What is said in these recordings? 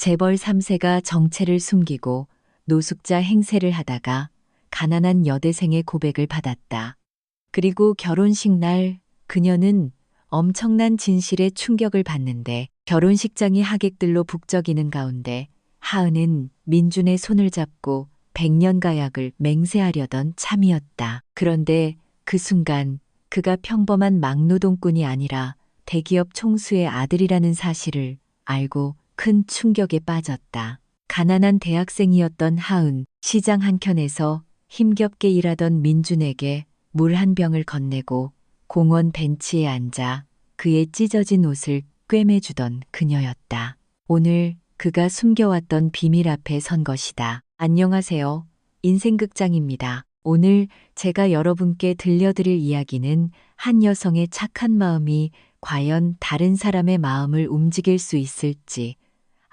재벌 3세가 정체를 숨기고 노숙자 행세를 하다가 가난한 여대생의 고백을 받았다. 그리고 결혼식 날 그녀는 엄청난 진실에 충격을 받는데 결혼식장이 하객들로 북적이는 가운데 하은은 민준의 손을 잡고 백년가약을 맹세하려던 참이었다. 그런데 그 순간 그가 평범한 막노동꾼이 아니라 대기업 총수의 아들이라는 사실을 알고 큰 충격에 빠졌다. 가난한 대학생이었던 하은, 시장 한켠에서 힘겹게 일하던 민준에게 물 한 병을 건네고 공원 벤치에 앉아 그의 찢어진 옷을 꿰매주던 그녀였다. 오늘 그가 숨겨왔던 비밀 앞에 선 것이다. 안녕하세요. 인생극장입니다. 오늘 제가 여러분께 들려드릴 이야기는 한 여성의 착한 마음이 과연 다른 사람의 마음을 움직일 수 있을지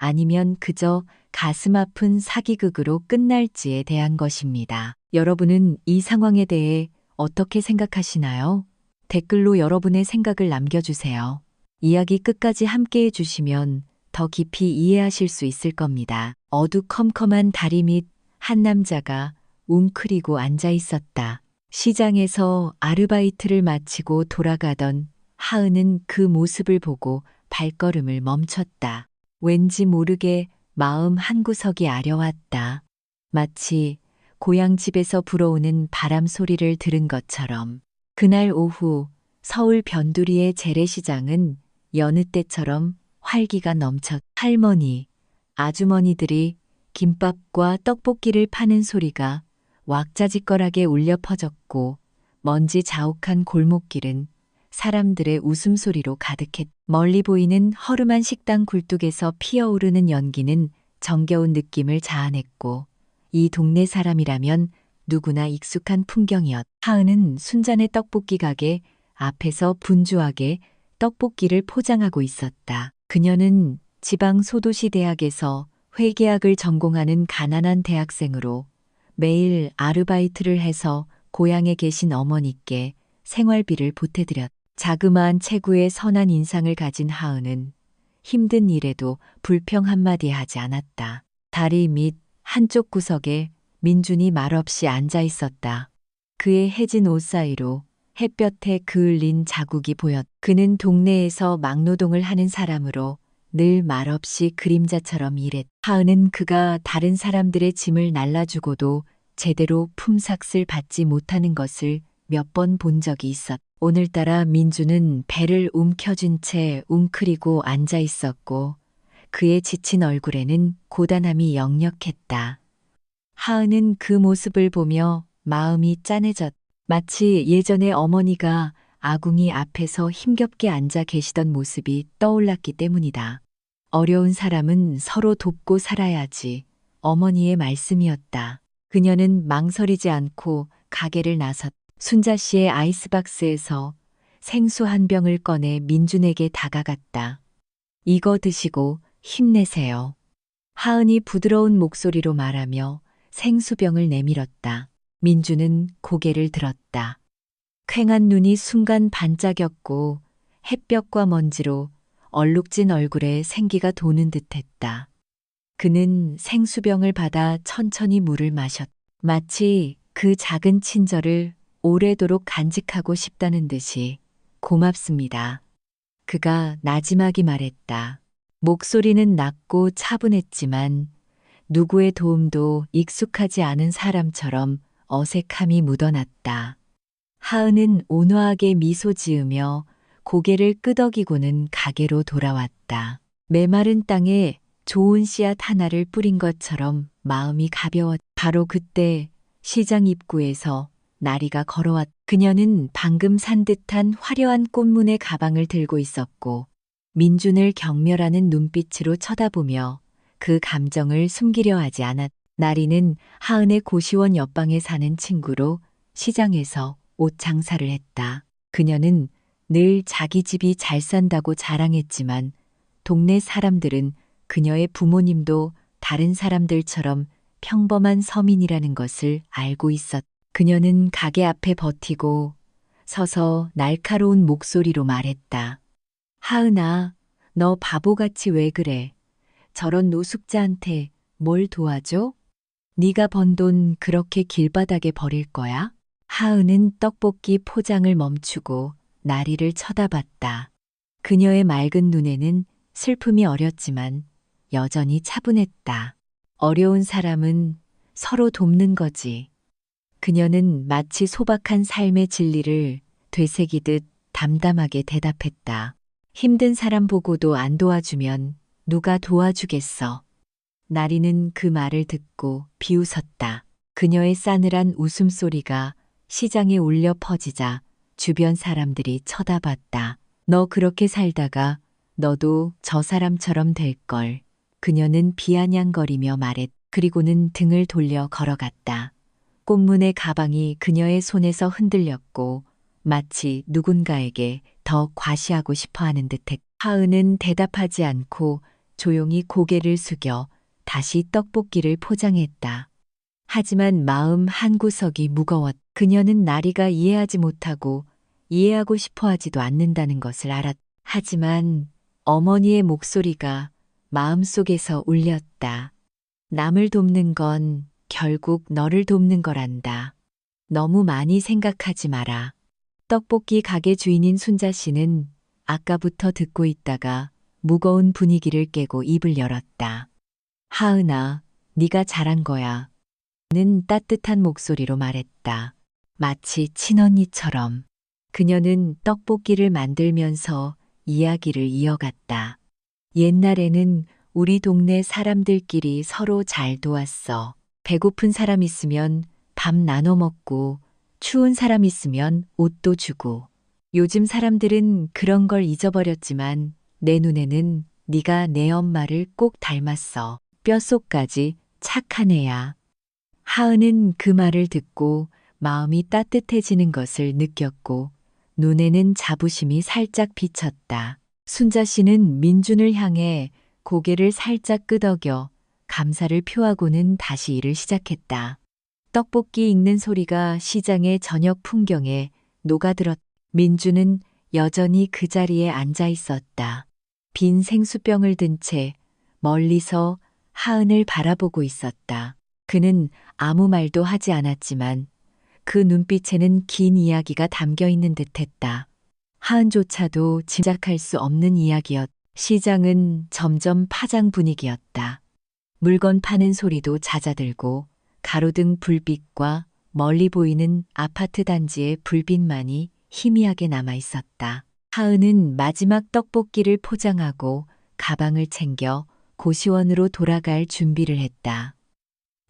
아니면 그저 가슴 아픈 사기극으로 끝날지에 대한 것입니다. 여러분은 이 상황에 대해 어떻게 생각하시나요? 댓글로 여러분의 생각을 남겨주세요. 이야기 끝까지 함께 해주시면 더 깊이 이해하실 수 있을 겁니다. 어두컴컴한 다리 밑 한 남자가 웅크리고 앉아 있었다. 시장에서 아르바이트를 마치고 돌아가던 하은은 그 모습을 보고 발걸음을 멈췄다. 왠지 모르게 마음 한구석이 아려왔다. 마치 고향집에서 불어오는 바람 소리를 들은 것처럼. 그날 오후 서울 변두리의 재래시장은 여느 때처럼 활기가 넘쳤. 할머니, 아주머니들이 김밥과 떡볶이를 파는 소리가 왁자지껄하게 울려 퍼졌고 먼지 자욱한 골목길은 사람들의 웃음소리로 가득했. 멀리 보이는 허름한 식당 굴뚝에서 피어오르는 연기는 정겨운 느낌을 자아냈고 이 동네 사람이라면 누구나 익숙한 풍경이었. 하은은 순잔의 떡볶이 가게 앞에서 분주하게 떡볶이를 포장하고 있었다. 그녀는 지방 소도시 대학에서 회계학을 전공하는 가난한 대학생으로 매일 아르바이트를 해서 고향에 계신 어머니께 생활비를 보태드렸다. 자그마한 체구에 선한 인상을 가진 하은은 힘든 일에도 불평 한마디 하지 않았다. 다리 밑 한쪽 구석에 민준이 말없이 앉아 있었다. 그의 해진 옷 사이로 햇볕에 그을린 자국이 보였. 그는 동네에서 막노동을 하는 사람으로 늘 말없이 그림자처럼 일했. 하은은 그가 다른 사람들의 짐을 날라주고도 제대로 품삯을 받지 못하는 것을 몇 번 본 적이 있었. 오늘따라 민주는 배를 움켜쥔 채 웅크리고 앉아 있었고 그의 지친 얼굴에는 고단함이 역력했다. 하은은 그 모습을 보며 마음이 짠해졌. 마치 예전에 어머니가 아궁이 앞에서 힘겹게 앉아 계시던 모습이 떠올랐기 때문이다. 어려운 사람은 서로 돕고 살아야지. 어머니의 말씀이었다. 그녀는 망설이지 않고 가게를 나섰. 순자 씨의 아이스박스에서 생수 한 병을 꺼내 민준에게 다가갔다. 이거 드시고 힘내세요. 하은이 부드러운 목소리로 말하며 생수병을 내밀었다. 민준은 고개를 들었다. 퀭한 눈이 순간 반짝였고 햇볕과 먼지로 얼룩진 얼굴에 생기가 도는 듯했다. 그는 생수병을 받아 천천히 물을 마셨다. 마치 그 작은 친절을 오래도록 간직하고 싶다는 듯이 고맙습니다. 그가 나지막이 말했다. 목소리는 낮고 차분했지만 누구의 도움도 익숙하지 않은 사람처럼 어색함이 묻어났다. 하은은 온화하게 미소 지으며 고개를 끄덕이고는 가게로 돌아왔다. 메마른 땅에 좋은 씨앗 하나를 뿌린 것처럼 마음이 가벼웠다. 바로 그때 시장 입구에서 나리가 걸어왔다. 그녀는 방금 산 듯한 화려한 꽃무늬 가방을 들고 있었고 민준을 경멸하는 눈빛으로 쳐다보며 그 감정을 숨기려 하지 않았다. 나리는 하은의 고시원 옆방에 사는 친구로 시장에서 옷 장사를 했다. 그녀는 늘 자기 집이 잘 산다고 자랑했지만 동네 사람들은 그녀의 부모님도 다른 사람들처럼 평범한 서민이라는 것을 알고 있었다. 그녀는 가게 앞에 버티고 서서 날카로운 목소리로 말했다. 하은아, 너 바보같이 왜 그래? 저런 노숙자한테 뭘 도와줘? 네가 번 돈 그렇게 길바닥에 버릴 거야? 하은은 떡볶이 포장을 멈추고 나리를 쳐다봤다. 그녀의 맑은 눈에는 슬픔이 어렸지만 여전히 차분했다. 어려운 사람은 서로 돕는 거지. 그녀는 마치 소박한 삶의 진리를 되새기듯 담담하게 대답했다. 힘든 사람 보고도 안 도와주면 누가 도와주겠어. 나리는 그 말을 듣고 비웃었다. 그녀의 싸늘한 웃음소리가 시장에 울려 퍼지자 주변 사람들이 쳐다봤다. 너 그렇게 살다가 너도 저 사람처럼 될걸. 그녀는 비아냥거리며 말했. 그리고는 등을 돌려 걸어갔다. 꽃무늬 가방이 그녀의 손에서 흔들렸고 마치 누군가에게 더 과시하고 싶어 하는 듯했. 하은은 대답하지 않고 조용히 고개를 숙여 다시 떡볶이를 포장했다. 하지만 마음 한구석이 무거웠. 그녀는 나리가 이해하지 못하고 이해하고 싶어 하지도 않는다는 것을 알았. 하지만 어머니의 목소리가 마음속에서 울렸다. 남을 돕는 건 결국 너를 돕는 거란다. 너무 많이 생각하지 마라. 떡볶이 가게 주인인 순자 씨는 아까부터 듣고 있다가 무거운 분위기를 깨고 입을 열었다. 하은아, 네가 잘한 거야. 는 따뜻한 목소리로 말했다. 마치 친언니처럼. 그녀는 떡볶이를 만들면서 이야기를 이어갔다. 옛날에는 우리 동네 사람들끼리 서로 잘 도왔어. 배고픈 사람 있으면 밥 나눠 먹고 추운 사람 있으면 옷도 주고. 요즘 사람들은 그런 걸 잊어버렸지만 내 눈에는 네가 내 엄마를 꼭 닮았어. 뼛속까지 착한 애야. 하은은 그 말을 듣고 마음이 따뜻해지는 것을 느꼈고 눈에는 자부심이 살짝 비쳤다. 순자 씨는 민준을 향해 고개를 살짝 끄덕여 감사를 표하고는 다시 일을 시작했다. 떡볶이 익는 소리가 시장의 저녁 풍경에 녹아들었. 민준은 여전히 그 자리에 앉아 있었다. 빈 생수병을 든 채 멀리서 하은을 바라보고 있었다. 그는 아무 말도 하지 않았지만 그 눈빛에는 긴 이야기가 담겨 있는 듯했다. 하은조차도 짐작할 수 없는 이야기였. 시장은 점점 파장 분위기였다. 물건 파는 소리도 잦아들고 가로등 불빛과 멀리 보이는 아파트 단지의 불빛만이 희미하게 남아 있었다. 하은은 마지막 떡볶이를 포장하고 가방을 챙겨 고시원으로 돌아갈 준비를 했다.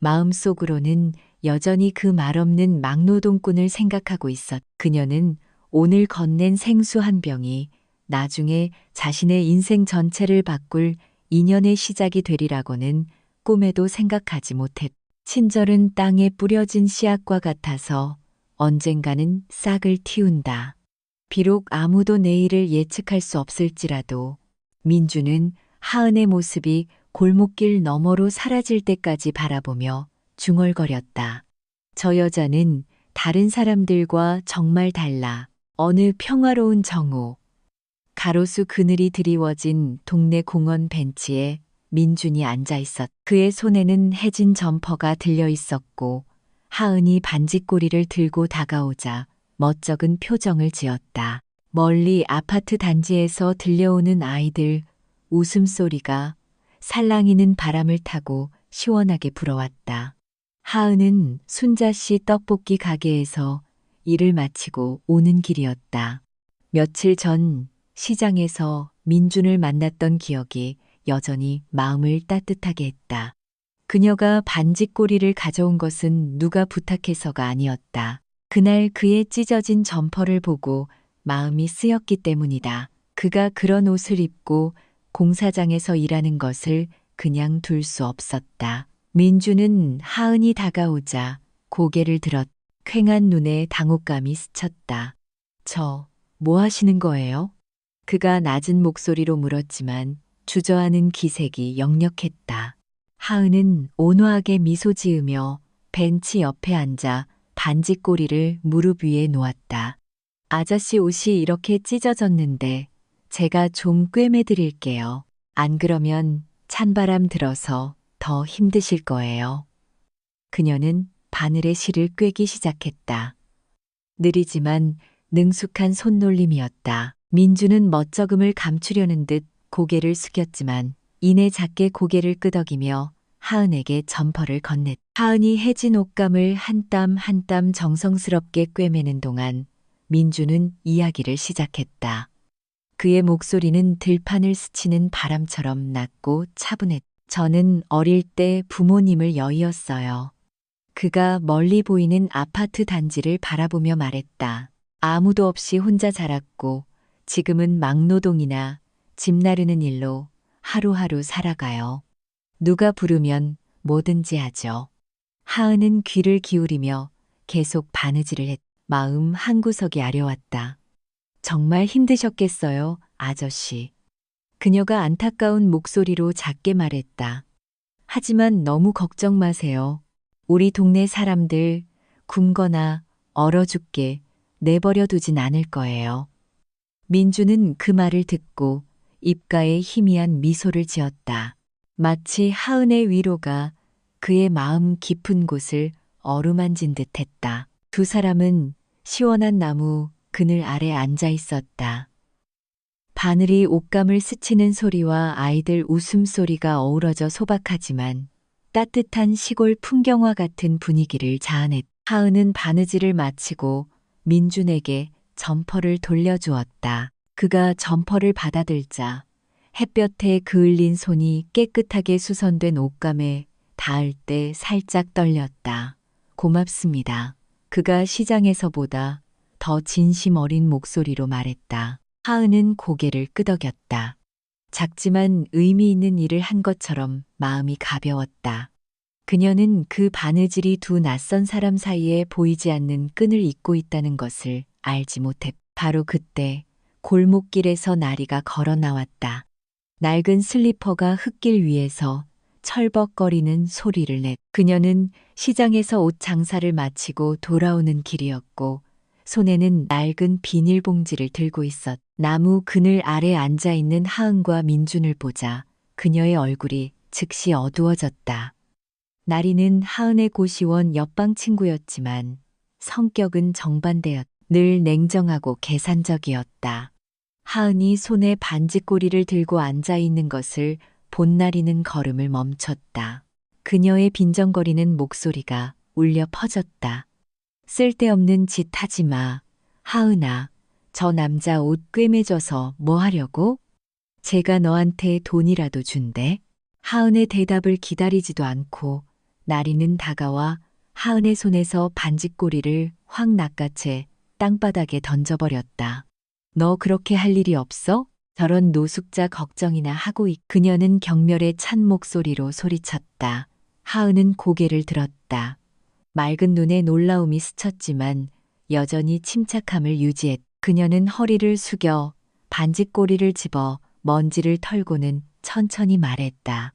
마음속으로는 여전히 그 말없는 막노동꾼을 생각하고 있었. 그녀는 오늘 건넨 생수 한 병이 나중에 자신의 인생 전체를 바꿀 인연의 시작이 되리라고는 꿈에도 생각하지 못했. 친절은 땅에 뿌려진 씨앗과 같아서 언젠가는 싹을 틔운다. 비록 아무도 내일을 예측할 수 없을지라도 민주는 하은의 모습이 골목길 너머로 사라질 때까지 바라보며 중얼거렸다. 저 여자는 다른 사람들과 정말 달라. 어느 평화로운 정오. 가로수 그늘이 드리워진 동네 공원 벤치에 민준이 앉아 있었. 그의 손에는 해진 점퍼가 들려 있었고 하은이 반지꼬리를 들고 다가오자 멋쩍은 표정을 지었다. 멀리 아파트 단지에서 들려오는 아이들 웃음소리가 살랑이는 바람을 타고 시원하게 불어왔다. 하은은 순자 씨 떡볶이 가게에서 일을 마치고 오는 길이었다. 며칠 전 시장에서 민준을 만났던 기억이 여전히 마음을 따뜻하게 했다. 그녀가 반지꼬리를 가져온 것은 누가 부탁해서가 아니었다. 그날 그의 찢어진 점퍼를 보고 마음이 쓰였기 때문이다. 그가 그런 옷을 입고 공사장에서 일하는 것을 그냥 둘 수 없었다. 민주는 하은이 다가오자 고개를 들었. 퀭한 눈에 당혹감이 스쳤다. 뭐 하시는 거예요? 그가 낮은 목소리로 물었지만 주저하는 기색이 역력했다. 하은은 온화하게 미소 지으며 벤치 옆에 앉아 반지꼬리를 무릎 위에 놓았다. 아저씨 옷이 이렇게 찢어졌는데 제가 좀 꿰매 드릴게요. 안 그러면 찬바람 들어서 더 힘드실 거예요. 그녀는 바늘에 실을 꿰기 시작했다. 느리지만 능숙한 손놀림이었다. 민주는 멋쩍음을 감추려는 듯 고개를 숙였지만 이내 작게 고개를 끄덕이며 하은에게 점퍼를 건넸. 하은이 해진 옷감을 한 땀 한 땀 정성스럽게 꿰매는 동안 민주는 이야기를 시작했다. 그의 목소리는 들판을 스치는 바람처럼 낮고 차분했다. 저는 어릴 때 부모님을 여의었어요. 그가 멀리 보이는 아파트 단지를 바라보며 말했다. 아무도 없이 혼자 자랐고 지금은 막노동이나 집 나르는 일로 하루하루 살아가요. 누가 부르면 뭐든지 하죠. 하은은 귀를 기울이며 계속 바느질을 했. 마음 한구석이 아려왔다. 정말 힘드셨겠어요, 아저씨. 그녀가 안타까운 목소리로 작게 말했다. 하지만 너무 걱정 마세요. 우리 동네 사람들 굶거나 얼어 죽게 내버려 두진 않을 거예요. 민주는 그 말을 듣고 입가에 희미한 미소를 지었다. 마치 하은의 위로가 그의 마음 깊은 곳을 어루만진 듯했다. 두 사람은 시원한 나무 그늘 아래 앉아 있었다. 바늘이 옷감을 스치는 소리와 아이들 웃음소리가 어우러져 소박하지만 따뜻한 시골 풍경화 같은 분위기를 자아냈다. 하은은 바느질을 마치고 민준에게 점퍼를 돌려주었다. 그가 점퍼를 받아들자 햇볕에 그을린 손이 깨끗하게 수선된 옷감에 닿을 때 살짝 떨렸다. 고맙습니다. 그가 시장에서보다 더 진심 어린 목소리로 말했다. 하은은 고개를 끄덕였다. 작지만 의미 있는 일을 한 것처럼 마음이 가벼웠다. 그녀는 그 바느질이 두 낯선 사람 사이에 보이지 않는 끈을 잇고 있다는 것을 알지 못했다. 바로 그때 골목길에서 나리가 걸어 나왔다. 낡은 슬리퍼가 흙길 위에서 철벅거리는 소리를 냈다. 그녀는 시장에서 옷 장사를 마치고 돌아오는 길이었고 손에는 낡은 비닐봉지를 들고 있었다. 나무 그늘 아래 앉아 있는 하은과 민준을 보자 그녀의 얼굴이 즉시 어두워졌다. 나리는 하은의 고시원 옆방 친구였지만 성격은 정반대였다. 늘 냉정하고 계산적이었다. 하은이 손에 반지꼬리를 들고 앉아 있는 것을 본 나리는 걸음을 멈췄다. 그녀의 빈정거리는 목소리가 울려 퍼졌다. 쓸데없는 짓 하지 마. 하은아, 저 남자 옷 꿰매줘서 뭐 하려고? 제가 너한테 돈이라도 준대. 하은의 대답을 기다리지도 않고 나리는 다가와 하은의 손에서 반지꼬리를 확 낚아채 땅바닥에 던져버렸다. 너 그렇게 할 일이 없어? 저런 노숙자 걱정이나 하고 그녀는 경멸에 찬 목소리로 소리쳤다. 하은은 고개를 들었다. 맑은 눈에 놀라움이 스쳤지만 여전히 침착함을 유지했다. 그녀는 허리를 숙여 반지꼬리를 집어 먼지를 털고는 천천히 말했다.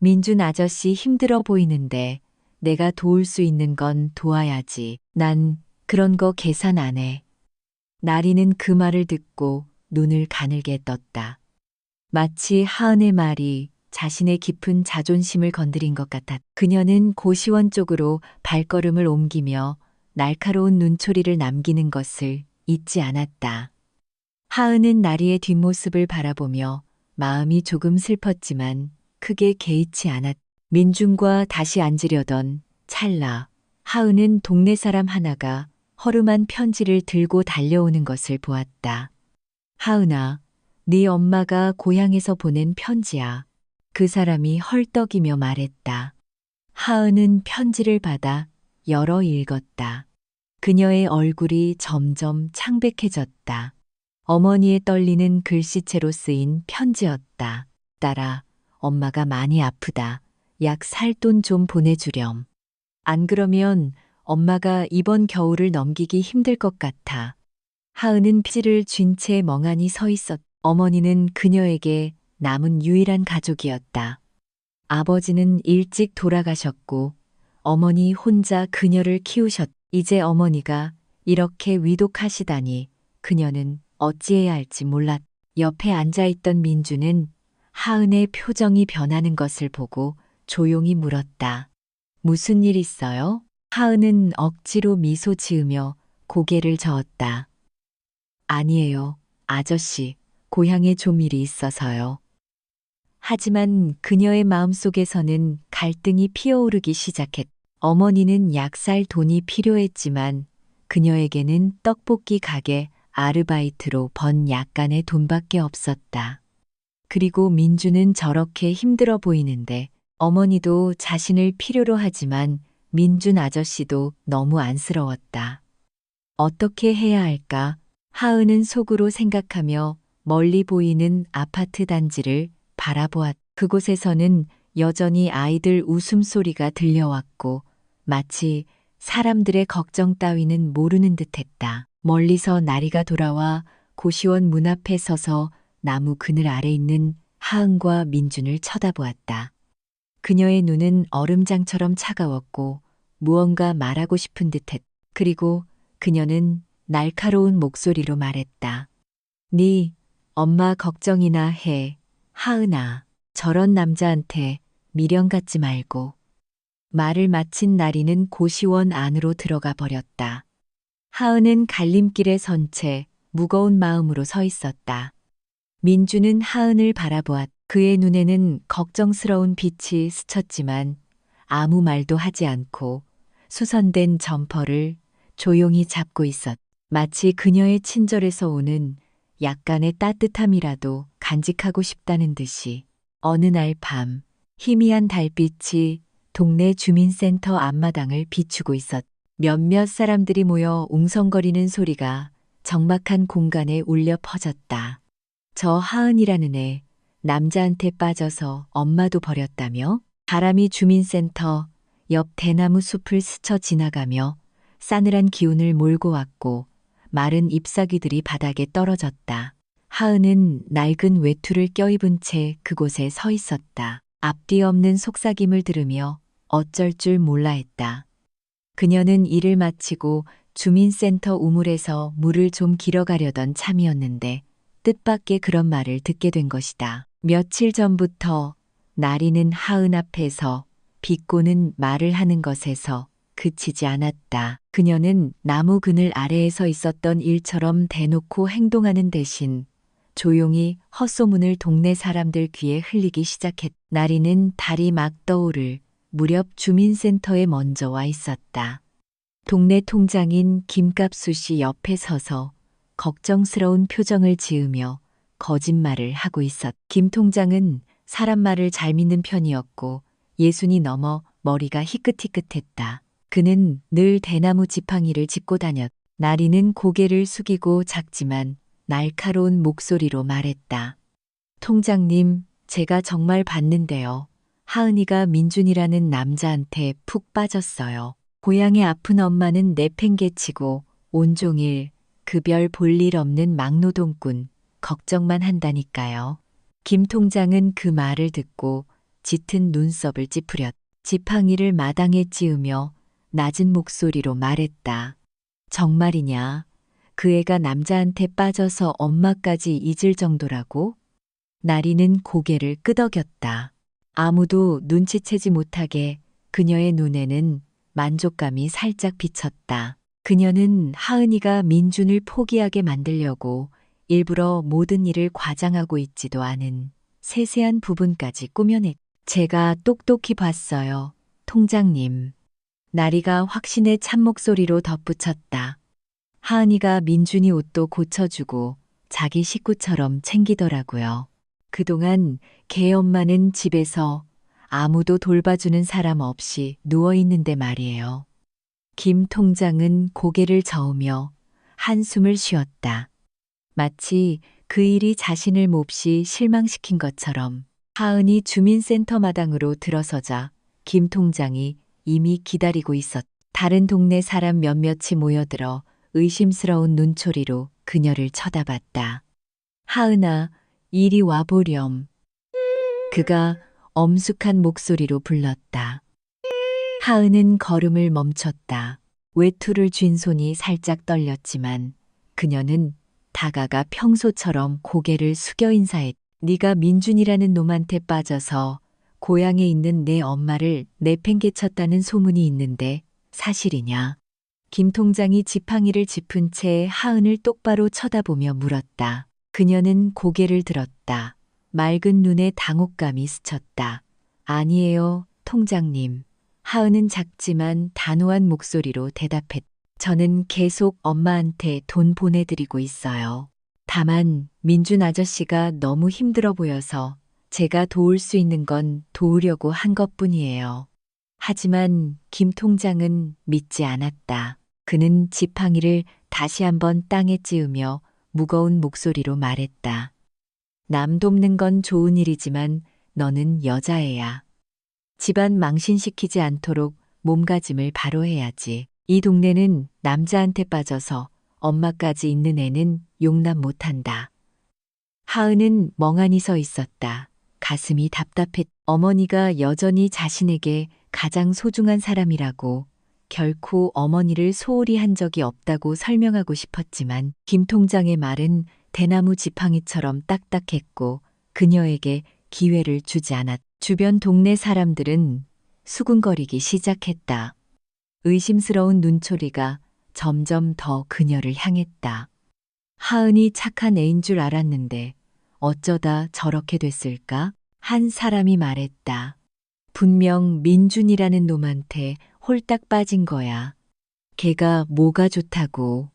민준 아저씨 힘들어 보이는데 내가 도울 수 있는 건 도와야지. 난 그런 거 계산 안 해. 나리는 그 말을 듣고 눈을 가늘게 떴다. 마치 하은의 말이 자신의 깊은 자존심을 건드린 것 같았다. 그녀는 고시원 쪽으로 발걸음을 옮기며 날카로운 눈초리를 남기는 것을 잊지 않았다. 하은은 나리의 뒷모습을 바라보며 마음이 조금 슬펐지만 크게 개의치 않았다. 민준과 다시 앉으려던 찰나 하은은 동네 사람 하나가 허름한 편지를 들고 달려오는 것을 보았다. 하은아, 네 엄마가 고향에서 보낸 편지야. 그 사람이 헐떡이며 말했다. 하은은 편지를 받아 열어 읽었다. 그녀의 얼굴이 점점 창백해졌다. 어머니의 떨리는 글씨체로 쓰인 편지였다. 딸아, 엄마가 많이 아프다. 약 살 돈 좀 보내주렴. 안 그러면 엄마가 이번 겨울을 넘기기 힘들 것 같아. 하은은 피지를 쥔 채 멍하니 서 있었다. 어머니는 그녀에게 남은 유일한 가족이었다. 아버지는 일찍 돌아가셨고 어머니 혼자 그녀를 키우셨다. 이제 어머니가 이렇게 위독하시다니 그녀는 어찌해야 할지 몰랐다. 옆에 앉아있던 민주는 하은의 표정이 변하는 것을 보고 조용히 물었다. 무슨 일 있어요? 하은은 억지로 미소 지으며 고개를 저었다. 아니에요, 아저씨. 고향에 좀 일이 있어서요. 하지만 그녀의 마음속에서는 갈등이 피어오르기 시작했다. 어머니는 약 살 돈이 필요했지만 그녀에게는 떡볶이 가게 아르바이트로 번 약간의 돈밖에 없었다. 그리고 민주는 저렇게 힘들어 보이는데 어머니도 자신을 필요로 하지만 민준 아저씨도 너무 안쓰러웠다. 어떻게 해야 할까? 하은은 속으로 생각하며 멀리 보이는 아파트 단지를 바라보았다. 그곳에서는 여전히 아이들 웃음소리가 들려왔고 마치 사람들의 걱정 따위는 모르는 듯했다. 멀리서 나리가 돌아와 고시원 문 앞에 서서 나무 그늘 아래 있는 하은과 민준을 쳐다보았다. 그녀의 눈은 얼음장처럼 차가웠고 무언가 말하고 싶은 듯했다. 그리고 그녀는 날카로운 목소리로 말했다. 네 엄마 걱정이나 해. 하은아, 저런 남자한테 미련 갖지 말고. 말을 마친 나리는 고시원 안으로 들어가 버렸다. 하은은 갈림길에 선 채 무거운 마음으로 서 있었다. 민주는 하은을 바라보았다. 그의 눈에는 걱정스러운 빛이 스쳤지만 아무 말도 하지 않고 수선된 점퍼를 조용히 잡고 있었다. 마치 그녀의 친절에서 오는 약간의 따뜻함이라도 간직하고 싶다는 듯이. 어느 날 밤 희미한 달빛이 동네 주민센터 앞마당을 비추고 있었다. 몇몇 사람들이 모여 웅성거리는 소리가 적막한 공간에 울려 퍼졌다. 저 하은이라는 애 남자한테 빠져서 엄마도 버렸다며? 바람이 주민센터 옆 대나무 숲을 스쳐 지나가며 싸늘한 기운을 몰고 왔고 마른 잎사귀들이 바닥에 떨어졌다. 하은은 낡은 외투를 껴입은 채 그곳에 서 있었다. 앞뒤 없는 속삭임을 들으며 어쩔 줄 몰라 했다. 그녀는 일을 마치고 주민센터 우물에서 물을 좀 길어가려던 참이었는데 뜻밖의 그런 말을 듣게 된 것이다. 며칠 전부터 나리는 하은 앞에서 비꼬는 말을 하는 것에서 그치지 않았다. 그녀는 나무 그늘 아래에 서 있었던 일처럼 대놓고 행동하는 대신 조용히 헛소문을 동네 사람들 귀에 흘리기 시작했다. 나리는 달이 막 떠오를 무렵 주민센터에 먼저 와 있었다. 동네 통장인 김갑수 씨 옆에 서서 걱정스러운 표정을 지으며 거짓말을 하고 있었다. 김 통장은 사람 말을 잘 믿는 편이었고 예순이 넘어 머리가 희끗희끗했다. 그는 늘 대나무 지팡이를 짚고 다녔다. 나리는 고개를 숙이고 작지만 날카로운 목소리로 말했다. 통장님, 제가 정말 봤는데요. 하은이가 민준이라는 남자한테 푹 빠졌어요. 고향의 아픈 엄마는 내팽개치고 온종일 그 별 볼 일 없는 막노동꾼 걱정만 한다니까요. 김 통장은 그 말을 듣고 짙은 눈썹을 찌푸렸다. 지팡이를 마당에 찧으며 낮은 목소리로 말했다. 정말이냐? 그 애가 남자한테 빠져서 엄마까지 잊을 정도라고? 나리는 고개를 끄덕였다. 아무도 눈치채지 못하게 그녀의 눈에는 만족감이 살짝 비쳤다. 그녀는 하은이가 민준을 포기하게 만들려고 일부러 모든 일을 과장하고 있지도 않은 세세한 부분까지 꾸며냈다. 제가 똑똑히 봤어요, 통장님. 나리가 확신의 찬목소리로 덧붙였다. 하은이가 민준이 옷도 고쳐주고 자기 식구처럼 챙기더라고요. 그동안 걔 엄마는 집에서 아무도 돌봐주는 사람 없이 누워있는데 말이에요. 김 통장은 고개를 저으며 한숨을 쉬었다. 마치 그 일이 자신을 몹시 실망시킨 것처럼. 하은이 주민센터 마당으로 들어서자 김 통장이 이미 기다리고 있었다. 다른 동네 사람 몇몇이 모여들어 의심스러운 눈초리로 그녀를 쳐다봤다. 하은아, 이리 와보렴. 그가 엄숙한 목소리로 불렀다. 하은은 걸음을 멈췄다. 외투를 쥔 손이 살짝 떨렸지만 그녀는 다가가 평소처럼 고개를 숙여 인사했다. 네가 민준이라는 놈한테 빠져서 고향에 있는 내 엄마를 내팽개쳤다는 소문이 있는데 사실이냐? 김 통장이 지팡이를 짚은 채 하은을 똑바로 쳐다보며 물었다. 그녀는 고개를 들었다. 맑은 눈에 당혹감이 스쳤다. 아니에요, 통장님. 하은은 작지만 단호한 목소리로 대답했다. 저는 계속 엄마한테 돈 보내드리고 있어요. 다만 민준 아저씨가 너무 힘들어 보여서 제가 도울 수 있는 건 도우려고 한 것뿐이에요. 하지만 김 통장은 믿지 않았다. 그는 지팡이를 다시 한번 땅에 찌우며 무거운 목소리로 말했다. 남 돕는 건 좋은 일이지만 너는 여자애야. 집안 망신시키지 않도록 몸가짐을 바로 해야지. 이 동네는 남자한테 빠져서 엄마까지 있는 애는 용납 못한다. 하은은 멍하니 서 있었다. 가슴이 답답했. 어머니가 여전히 자신에게 가장 소중한 사람이라고 결코 어머니를 소홀히 한 적이 없다고 설명하고 싶었지만 김 통장의 말은 대나무 지팡이처럼 딱딱했고 그녀에게 기회를 주지 않았. 주변 동네 사람들은 수군거리기 시작했다. 의심스러운 눈초리가 점점 더 그녀를 향했다. 하은이 착한 애인 줄 알았는데 어쩌다 저렇게 됐을까? 한 사람이 말했다. 분명 민준이라는 놈한테 홀딱 빠진 거야. 걔가 뭐가 좋다고.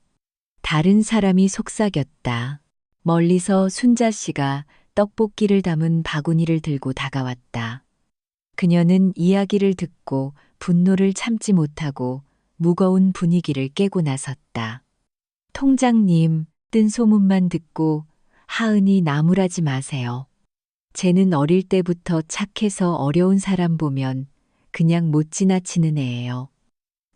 다른 사람이 속삭였다. 멀리서 순자 씨가 떡볶이를 담은 바구니를 들고 다가왔다. 그녀는 이야기를 듣고 분노를 참지 못하고 무거운 분위기를 깨고 나섰다. 통장님, 뜬 소문만 듣고 하은이 나무라지 마세요. 쟤는 어릴 때부터 착해서 어려운 사람 보면 그냥 못 지나치는 애예요.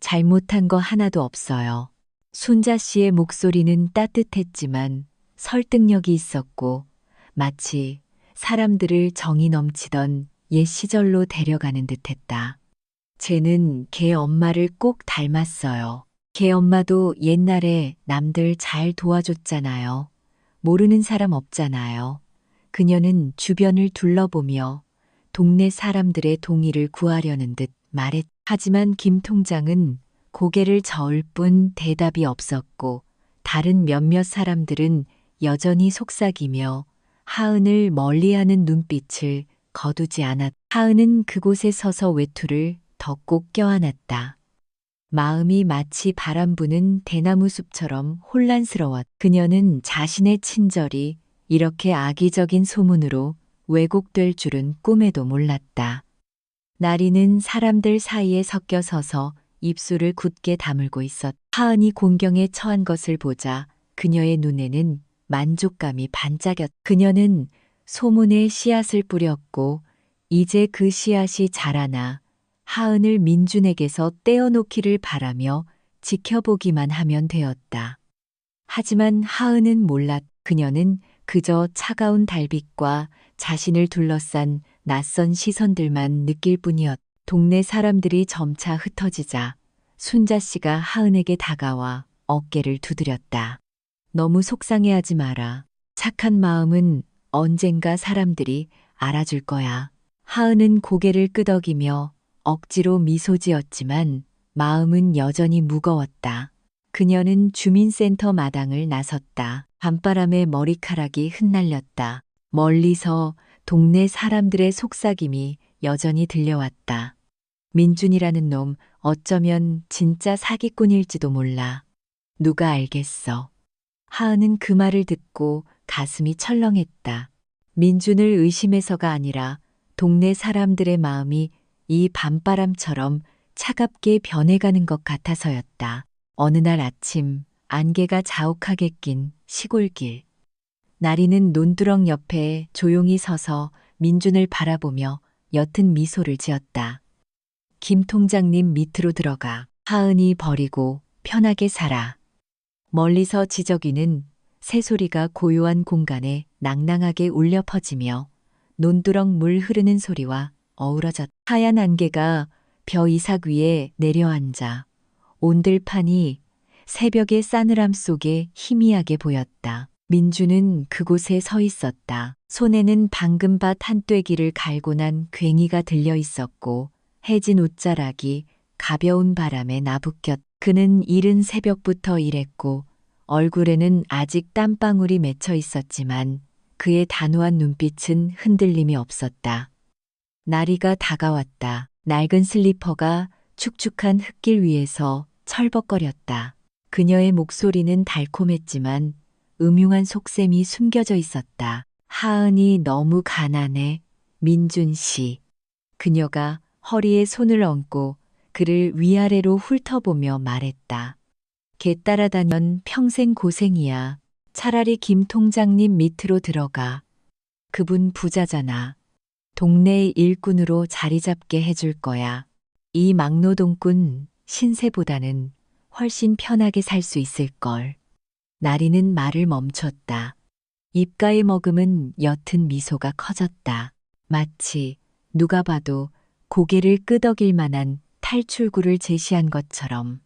잘못한 거 하나도 없어요. 순자 씨의 목소리는 따뜻했지만 설득력이 있었고 마치 사람들을 정이 넘치던 옛 시절로 데려가는 듯했다. 쟤는 걔 엄마를 꼭 닮았어요. 걔 엄마도 옛날에 남들 잘 도와줬잖아요. 모르는 사람 없잖아요. 그녀는 주변을 둘러보며 동네 사람들의 동의를 구하려는 듯 말했. 하지만 김 통장은 고개를 저을 뿐 대답이 없었고 다른 몇몇 사람들은 여전히 속삭이며 하은을 멀리하는 눈빛을 거두지 않았. 하은은 그곳에 서서 외투를 더 꼭 껴안았다. 마음이 마치 바람 부는 대나무 숲처럼 혼란스러웠. 그녀는 자신의 친절이 이렇게 악의적인 소문으로 왜곡될 줄은 꿈에도 몰랐다. 나리는 사람들 사이에 섞여 서서 입술을 굳게 다물고 있었. 하은이 공경에 처한 것을 보자 그녀의 눈에는 만족감이 반짝였. 그녀는 소문에 씨앗을 뿌렸고 이제 그 씨앗이 자라나 하은을 민준에게서 떼어놓기를 바라며 지켜보기만 하면 되었다. 하지만 하은은 몰랐. 그녀는 그저 차가운 달빛과 자신을 둘러싼 낯선 시선들만 느낄 뿐이었. 동네 사람들이 점차 흩어지자 순자 씨가 하은에게 다가와 어깨를 두드렸다. 너무 속상해하지 마라. 착한 마음은 언젠가 사람들이 알아줄 거야. 하은은 고개를 끄덕이며 억지로 미소 지었지만 마음은 여전히 무거웠다. 그녀는 주민센터 마당을 나섰다. 밤바람에 머리카락이 흩날렸다. 멀리서 동네 사람들의 속삭임이 여전히 들려왔다. 민준이라는 놈 어쩌면 진짜 사기꾼일지도 몰라. 누가 알겠어. 하은은 그 말을 듣고 가슴이 철렁했다. 민준을 의심해서가 아니라 동네 사람들의 마음이 이 밤바람처럼 차갑게 변해가는 것 같아서였다. 어느 날 아침 안개가 자욱하게 낀 시골길. 나리는 논두렁 옆에 조용히 서서 민준을 바라보며 옅은 미소를 지었다. 김 통장님 밑으로 들어가. 하은이 버리고 편하게 살아. 멀리서 지저귀는 새소리가 고요한 공간에 낭낭하게 울려 퍼지며 논두렁 물 흐르는 소리와 어우러졌다. 하얀 안개가 벼 이삭 위에 내려앉아 온들판이 새벽의 싸늘함 속에 희미하게 보였다. 민주는 그곳에 서 있었다. 손에는 방금 밭 한 떼기를 갈고 난 괭이가 들려 있었고 해진 옷자락이 가벼운 바람에 나부꼈. 그는 이른 새벽부터 일했고 얼굴에는 아직 땀방울이 맺혀 있었지만 그의 단호한 눈빛은 흔들림이 없었다. 나리가 다가왔다. 낡은 슬리퍼가 축축한 흙길 위에서 철벅거렸다. 그녀의 목소리는 달콤했지만 음흉한 속셈이 숨겨져 있었다. 하은이 너무 가난해. 민준 씨. 그녀가 허리에 손을 얹고 그를 위아래로 훑어보며 말했다. 걔 따라다년 평생 고생이야. 차라리 김 통장님 밑으로 들어가. 그분 부자잖아. 동네 일꾼으로 자리 잡게 해줄 거야. 이 막노동꾼 신세보다는 훨씬 편하게 살 수 있을걸. 나리는 말을 멈췄다. 입가에 머금은 옅은 미소가 커졌다. 마치 누가 봐도 고개를 끄덕일 만한 탈출구를 제시한 것처럼.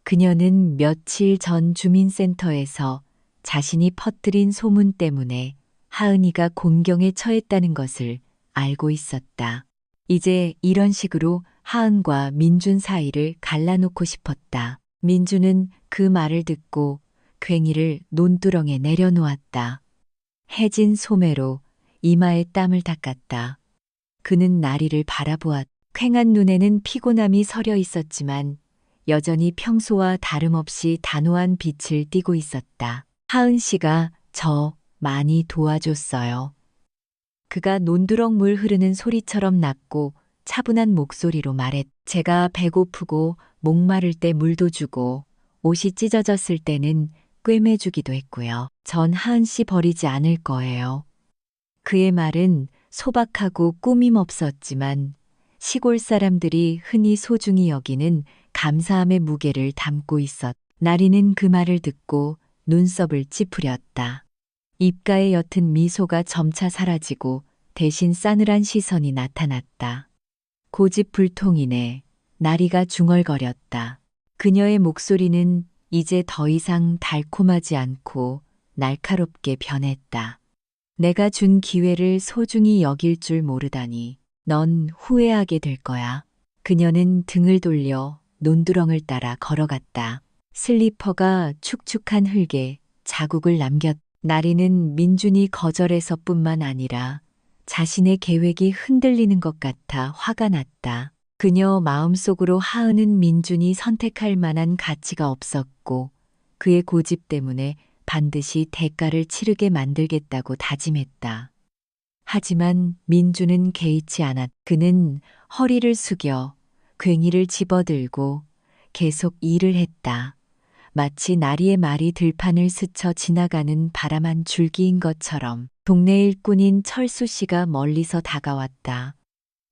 그녀는 며칠 전 주민센터에서 자신이 퍼뜨린 소문 때문에 하은이가 곤경에 처했다는 것을 알고 있었다. 이제 이런 식으로 하은과 민준 사이를 갈라놓고 싶었다. 민준은 그 말을 듣고 괭이를 논두렁에 내려놓았다. 해진 소매로 이마에 땀을 닦았다. 그는 나리를 바라보았다. 퀭한 눈에는 피곤함이 서려 있었지만 여전히 평소와 다름없이 단호한 빛을 띠고 있었다. 하은 씨가 저 많이 도와줬어요. 그가 논두렁 물 흐르는 소리처럼 낮고 차분한 목소리로 말했. 제가 배고프고 목마를 때 물도 주고 옷이 찢어졌을 때는 꿰매주기도 했고요. 전 하은 씨 버리지 않을 거예요. 그의 말은 소박하고 꾸밈 없었지만 시골 사람들이 흔히 소중히 여기는 감사함의 무게를 담고 있었. 나리는 그 말을 듣고 눈썹을 찌푸렸다. 입가에 옅은 미소가 점차 사라지고 대신 싸늘한 시선이 나타났다. 고집불통이네. 나리가 중얼거렸다. 그녀의 목소리는 이제 더 이상 달콤하지 않고 날카롭게 변했다. 내가 준 기회를 소중히 여길 줄 모르다니. 넌 후회하게 될 거야. 그녀는 등을 돌려 논두렁을 따라 걸어갔다. 슬리퍼가 축축한 흙에 자국을 남겼. 나리는 민준이 거절해서뿐만 아니라 자신의 계획이 흔들리는 것 같아 화가 났다. 그녀 마음속으로 하은은 민준이 선택할 만한 가치가 없었고 그의 고집 때문에 반드시 대가를 치르게 만들겠다고 다짐했다. 하지만 민준은 개의치 않았. 그는 허리를 숙여 괭이를 집어들고 계속 일을 했다. 마치 나리의 말이 들판을 스쳐 지나가는 바람 한 줄기인 것처럼. 동네 일꾼인 철수 씨가 멀리서 다가왔다.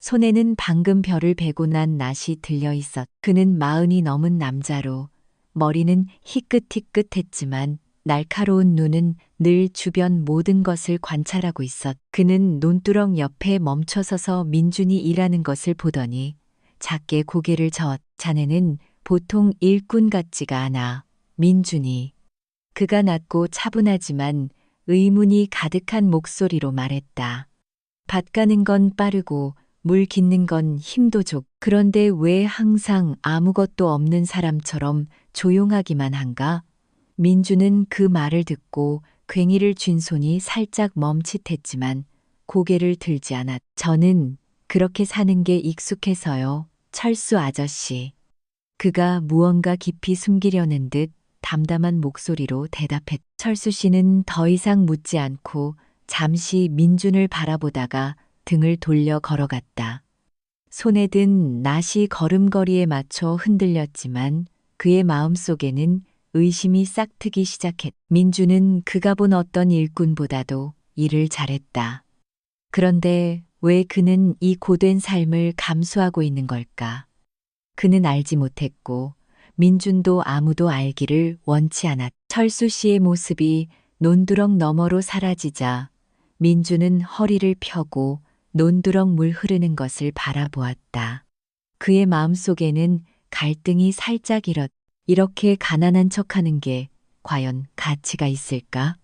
손에는 방금 벼를 베고 난 낫이 들려 있었. 그는 40이 넘은 남자로 머리는 희끗희끗했지만 날카로운 눈은 늘 주변 모든 것을 관찰하고 있었. 그는 논두렁 옆에 멈춰서서 민준이 일하는 것을 보더니 작게 고개를 저었. 자네는 보통 일꾼 같지가 않아. 민준이. 그가 낮고 차분하지만 의문이 가득한 목소리로 말했다. 밭 가는 건 빠르고 물 깃는 건 힘도 족. 그런데 왜 항상 아무것도 없는 사람처럼 조용하기만 한가? 민주는 그 말을 듣고 괭이를 쥔 손이 살짝 멈칫했지만 고개를 들지 않았. 저는 그렇게 사는 게 익숙해서요. 철수 아저씨. 그가 무언가 깊이 숨기려는 듯 담담한 목소리로 대답했. 철수 씨는 더 이상 묻지 않고 잠시 민준을 바라보다가 등을 돌려 걸어갔다. 손에 든 낫이 걸음걸이에 맞춰 흔들렸지만 그의 마음속에는 의심이 싹트기 시작했. 민준은 그가 본 어떤 일꾼보다도 일을 잘했다. 그런데 왜 그는 이 고된 삶을 감수하고 있는 걸까? 그는 알지 못했고 민준도 아무도 알기를 원치 않았. 철수 씨의 모습이 논두렁 너머로 사라지자 민준은 허리를 펴고 논두렁 물 흐르는 것을 바라보았다. 그의 마음속에는 갈등이 살짝 일었. 이렇게 가난한 척하는 게 과연 가치가 있을까?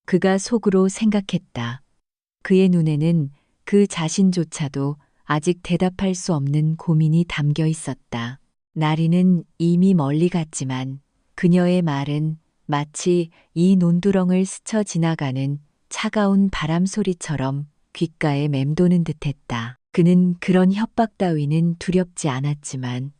그가 속으로 생각했다. 그의 눈에는 그 자신조차도 아직 대답할 수 없는 고민이 담겨 있었다. 나리는 이미 멀리 갔지만 그녀의 말은 마치 이 논두렁을 스쳐 지나가는 차가운 바람 소리처럼 귓가에 맴도는 듯했다. 그는 그런 협박 따위는 두렵지 않았지만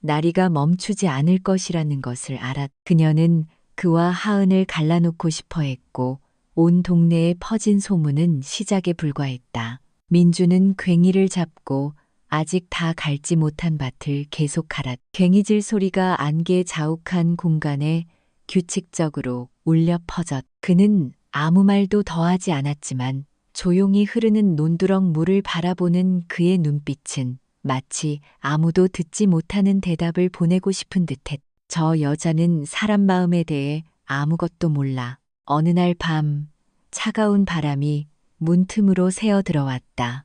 나리가 멈추지 않을 것이라는 것을 알았. 그녀는 그와 하은을 갈라놓고 싶어 했고 온 동네에 퍼진 소문은 시작에 불과했다. 민주는 괭이를 잡고 아직 다 갈지 못한 밭을 계속 갈았. 괭이질 소리가 안개 자욱한 공간에 규칙적으로 울려 퍼졌. 그는 아무 말도 더하지 않았지만 조용히 흐르는 논두렁 물을 바라보는 그의 눈빛은 마치 아무도 듣지 못하는 대답을 보내고 싶은 듯했. 저 여자는 사람 마음에 대해 아무것도 몰라. 어느 날 밤 차가운 바람이 문틈으로 새어 들어왔다.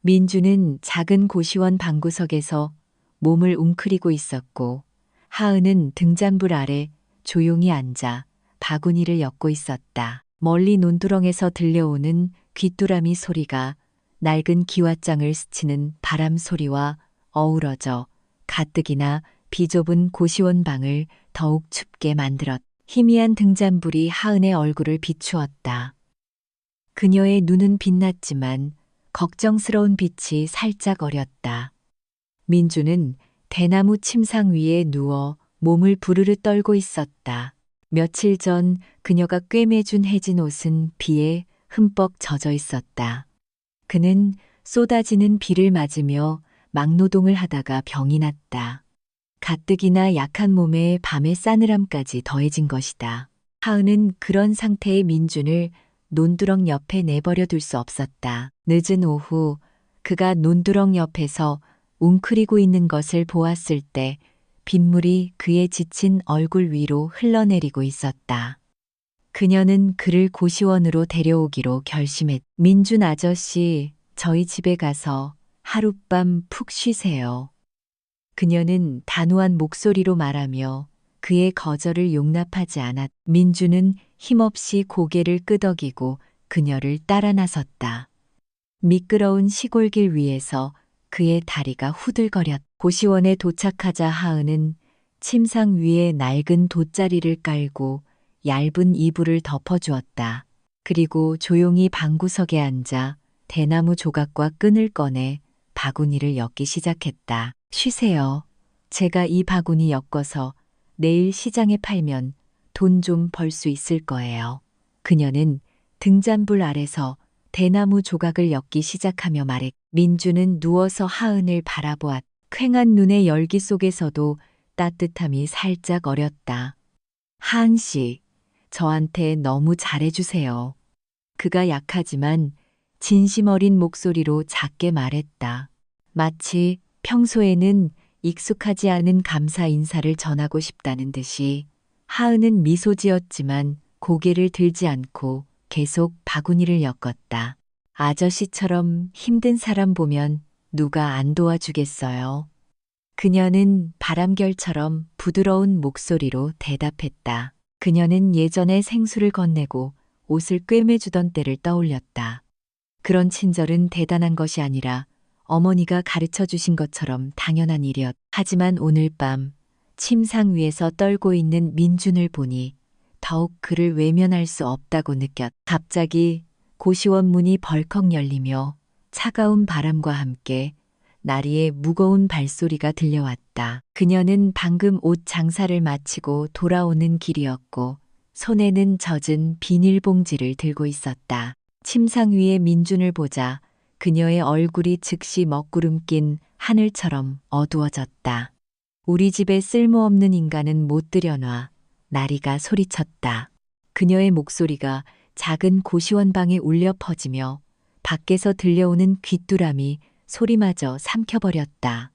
민주는 작은 고시원 방구석에서 몸을 웅크리고 있었고 하은은 등잔불 아래 조용히 앉아 바구니를 엮고 있었다. 멀리 논두렁에서 들려오는 귀뚜라미 소리가 낡은 기왓장을 스치는 바람 소리와 어우러져 가뜩이나 비좁은 고시원 방을 더욱 춥게 만들었. 희미한 등잔불이 하은의 얼굴을 비추었다. 그녀의 눈은 빛났지만 걱정스러운 빛이 살짝 어렸다. 민주는 대나무 침상 위에 누워 몸을 부르르 떨고 있었다. 며칠 전 그녀가 꿰매준 해진 옷은 비에 흠뻑 젖어 있었다. 그는 쏟아지는 비를 맞으며 막노동을 하다가 병이 났다. 가뜩이나 약한 몸에 밤의 싸늘함까지 더해진 것이다. 하은은 그런 상태의 민준을 논두렁 옆에 내버려 둘 수 없었다. 늦은 오후 그가 논두렁 옆에서 웅크리고 있는 것을 보았을 때 빗물이 그의 지친 얼굴 위로 흘러내리고 있었다. 그녀는 그를 고시원으로 데려오기로 결심했. 민준 아저씨, 저희 집에 가서 하룻밤 푹 쉬세요. 그녀는 단호한 목소리로 말하며 그의 거절을 용납하지 않았. 민주는 힘없이 고개를 끄덕이고 그녀를 따라 나섰다. 미끄러운 시골길 위에서 그의 다리가 후들거렸. 고시원에 도착하자 하은은 침상 위에 낡은 돗자리를 깔고 얇은 이불을 덮어주었다. 그리고 조용히 방구석에 앉아 대나무 조각과 끈을 꺼내 바구니를 엮기 시작했다. 쉬세요. 제가 이 바구니 엮어서 내일 시장에 팔면 돈 좀 벌 수 있을 거예요. 그녀는 등잔불 아래서 대나무 조각을 엮기 시작하며 말했. 민주는 누워서 하은을 바라보았. 퀭한 눈의 열기 속에서도 따뜻함이 살짝 어렸다. 하은 씨, 저한테 너무 잘해주세요. 그가 약하지만 진심 어린 목소리로 작게 말했다. 마치 평소에는 익숙하지 않은 감사 인사를 전하고 싶다는 듯이. 하은은 미소 지었지만 고개를 들지 않고 계속 바구니를 엮었다. 아저씨처럼 힘든 사람 보면 누가 안 도와주겠어요. 그녀는 바람결처럼 부드러운 목소리로 대답했다. 그녀는 예전에 생수를 건네고 옷을 꿰매주던 때를 떠올렸다. 그런 친절은 대단한 것이 아니라 어머니가 가르쳐 주신 것처럼 당연한 일이었. 하지만 오늘 밤 침상 위에서 떨고 있는 민준을 보니 더욱 그를 외면할 수 없다고 느꼈. 갑자기 고시원 문이 벌컥 열리며 차가운 바람과 함께 나리의 무거운 발소리가 들려왔다. 그녀는 방금 옷 장사를 마치고 돌아오는 길이었고 손에는 젖은 비닐봉지를 들고 있었다. 침상 위에 민준을 보자 그녀의 얼굴이 즉시 먹구름 낀 하늘처럼 어두워졌다. 우리 집에 쓸모없는 인간은 못 들여놔. 나리가 소리쳤다. 그녀의 목소리가 작은 고시원 방에 울려 퍼지며 밖에서 들려오는 귀뚜라미 소리마저 삼켜버렸다.